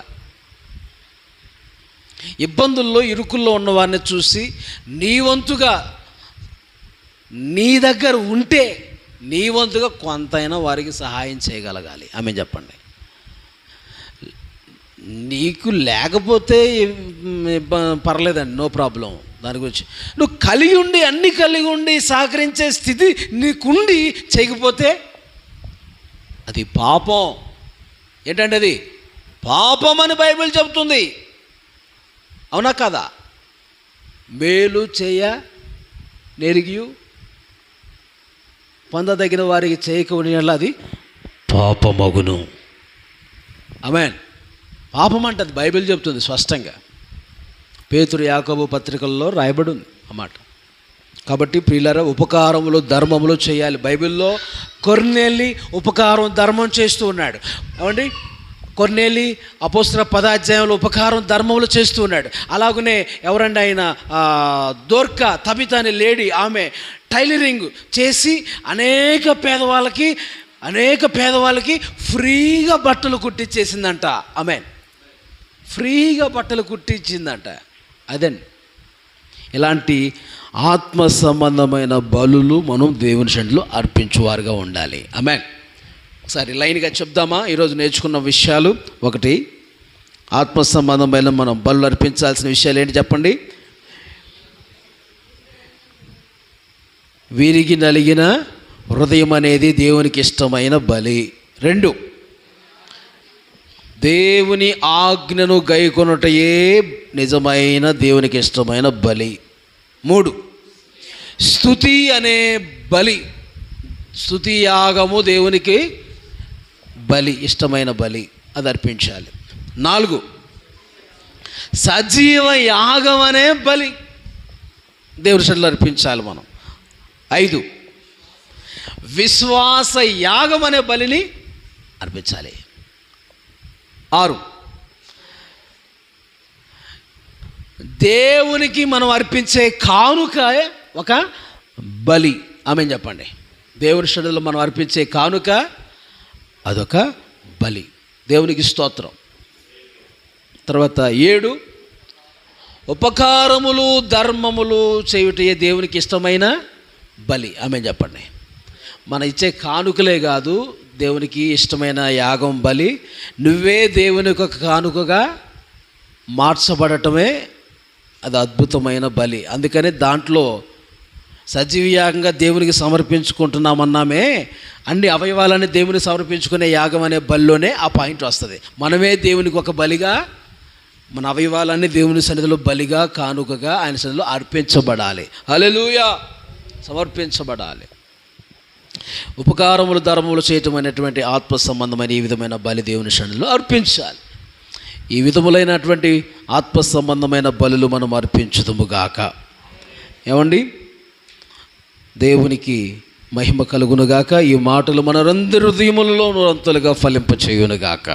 ఇబ్బందుల్లో ఇరుకుల్లో ఉన్నవారిని చూసి నీ వంతుగా నీ దగ్గర ఉంటే నీ వంతుగా కొంతైనా వారికి సహాయం చేయగలగాలి. ఆమె చెప్పండి. నీకు లేకపోతే పర్లేదండి, నో ప్రాబ్లం. దాని గురించి నువ్వు కలిగి ఉండి అన్నీ కలిగి ఉండి సహకరించే స్థితి నీకుండి చేయకపోతే అది పాపం. ఏంటంటే అది పాపం అని బైబిల్ చెబుతుంది. అవునా కదా? మేలు చేయ నెరిగియు పొందదగిన వారికి చేయకపోయిన అది పాపమగును. ఆమేన్. పాపం అంటే అది బైబిల్ చెబుతుంది స్పష్టంగా. పేతురు యాకోబు పత్రికల్లో రాయబడి ఉంది అన్నమాట. కాబట్టి ప్రియులారా, ఉపకారములు ధర్మములు చేయాలి. బైబిల్లో కొర్నేలి ఉపకారం ధర్మం చేస్తూ ఉన్నాడు. ఏమండి, కొర్నేలి అపోస్తల 10వ అధ్యాయంలో ఉపకారం ధర్మములు చేస్తూ ఉన్నాడు. అలాగనే ఎవరండి ఆయన, దోర్కా తబిత అనే లేడీ, ఆమె టైలరింగ్ చేసి అనేక పేదవాళ్ళకి ఫ్రీగా బట్టలు కుట్టించేసిందంట. ఆమె ఫ్రీగా బట్టలు కుట్టించిందంట. అదండి, ఇలాంటి ఆత్మ సంబంధమైన బలులు మనం దేవుని సన్నిధిలో అర్పించువారుగా ఉండాలి. ఆమేన్. ఒకసారి లైన్గా చెప్దామా? ఈరోజు నేర్చుకున్న విషయాలు. ఒకటి, ఆత్మ సంబంధమైన మనం బలు అర్పించాల్సిన విషయాలు ఏంటి చెప్పండి? విరిగి నలిగిన హృదయం అనేది దేవునికి ఇష్టమైన బలి. 2, దేవుని ఆజ్ఞను గైకొనుటయే నిజమైన దేవునికి ఇష్టమైన బలి. 3, స్తుతి అనే బలి, స్తుతి యాగము దేవునికి బలి, ఇష్టమైన బలి, అది అర్పించాలి. 4, సజీవ యాగం అనే బలి దేవుని సన్నిధిలో అర్పించాలి మనం. 5, విశ్వాస యాగం అనే బలిని అర్పించాలి. 6, దేవునికి మనం అర్పించే కానుక ఒక బలి. ఆమేన్ చెప్పండి. దేవుని సన్నిధిలో మనం అర్పించే కానుక అదొక బలి, దేవునికి స్తోత్రం. తర్వాత 7, ఉపకారములు ధర్మములు చేయుటే దేవునికి ఇష్టమైన బలి. ఆమేన్ చెప్పండి. మన ఇచ్చే కానుకలే కాదు, దేవునికి ఇష్టమైన యాగం బలి. నువ్వే దేవునికి ఒక కానుకగా మార్చబడటమే అది అద్భుతమైన బలి. అందుకని దాంట్లో సజీవయాగంగా దేవునికి సమర్పించుకుంటున్నామన్నామే, అన్ని అవయవాలని దేవునికి సమర్పించుకునే యాగం అనే బలిలోనే ఆ పాయింట్ వస్తుంది. మనమే దేవునికి ఒక బలిగా, మన అవయవాలన్నీ దేవుని సన్నిధిలో బలిగా, కానుకగా ఆయన సన్నిధిలో అర్పించబడాలి. హల్లెలూయా, సమర్పించబడాలి. ఉపకారములు ధర్మములు చేయటం అనేటువంటి ఆత్మ సంబంధమైన ఈ విధమైన బలి దేవుని సన్నిధిలో అర్పించాలి. ఈ విధములైనటువంటి ఆత్మ సంబంధమైన బలులు మనం అర్పించుదుముగాక. ఏమండి, దేవునికి మహిమ కలుగునుగాక. ఈ మాటలు మనందరి హృదయములలో అంతలుగా ఫలింపచేయునుగాక.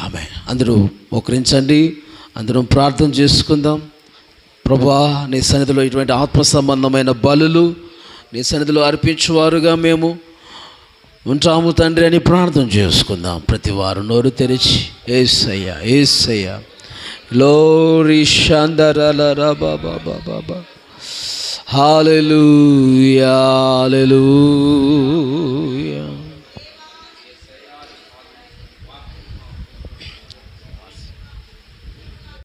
ఆమేన్. అందరూ మోకరించండి, అందరం ప్రార్థన చేసుకుందాం. ప్రభువా, నీ సన్నిధిలో ఇటువంటి ఆత్మ సంబంధమైన బలులు నీ సన్నిధిలో అర్పించువారుగా మేము ఉంటాము తండ్రి అని ప్రార్థన చేసుకుందాం. ప్రతి వారు నోరు తెరిచి యేసయ్యా యేసయ్యా లోరి షందరల రబ బబ బబ హల్లెలూయా హల్లెలూయా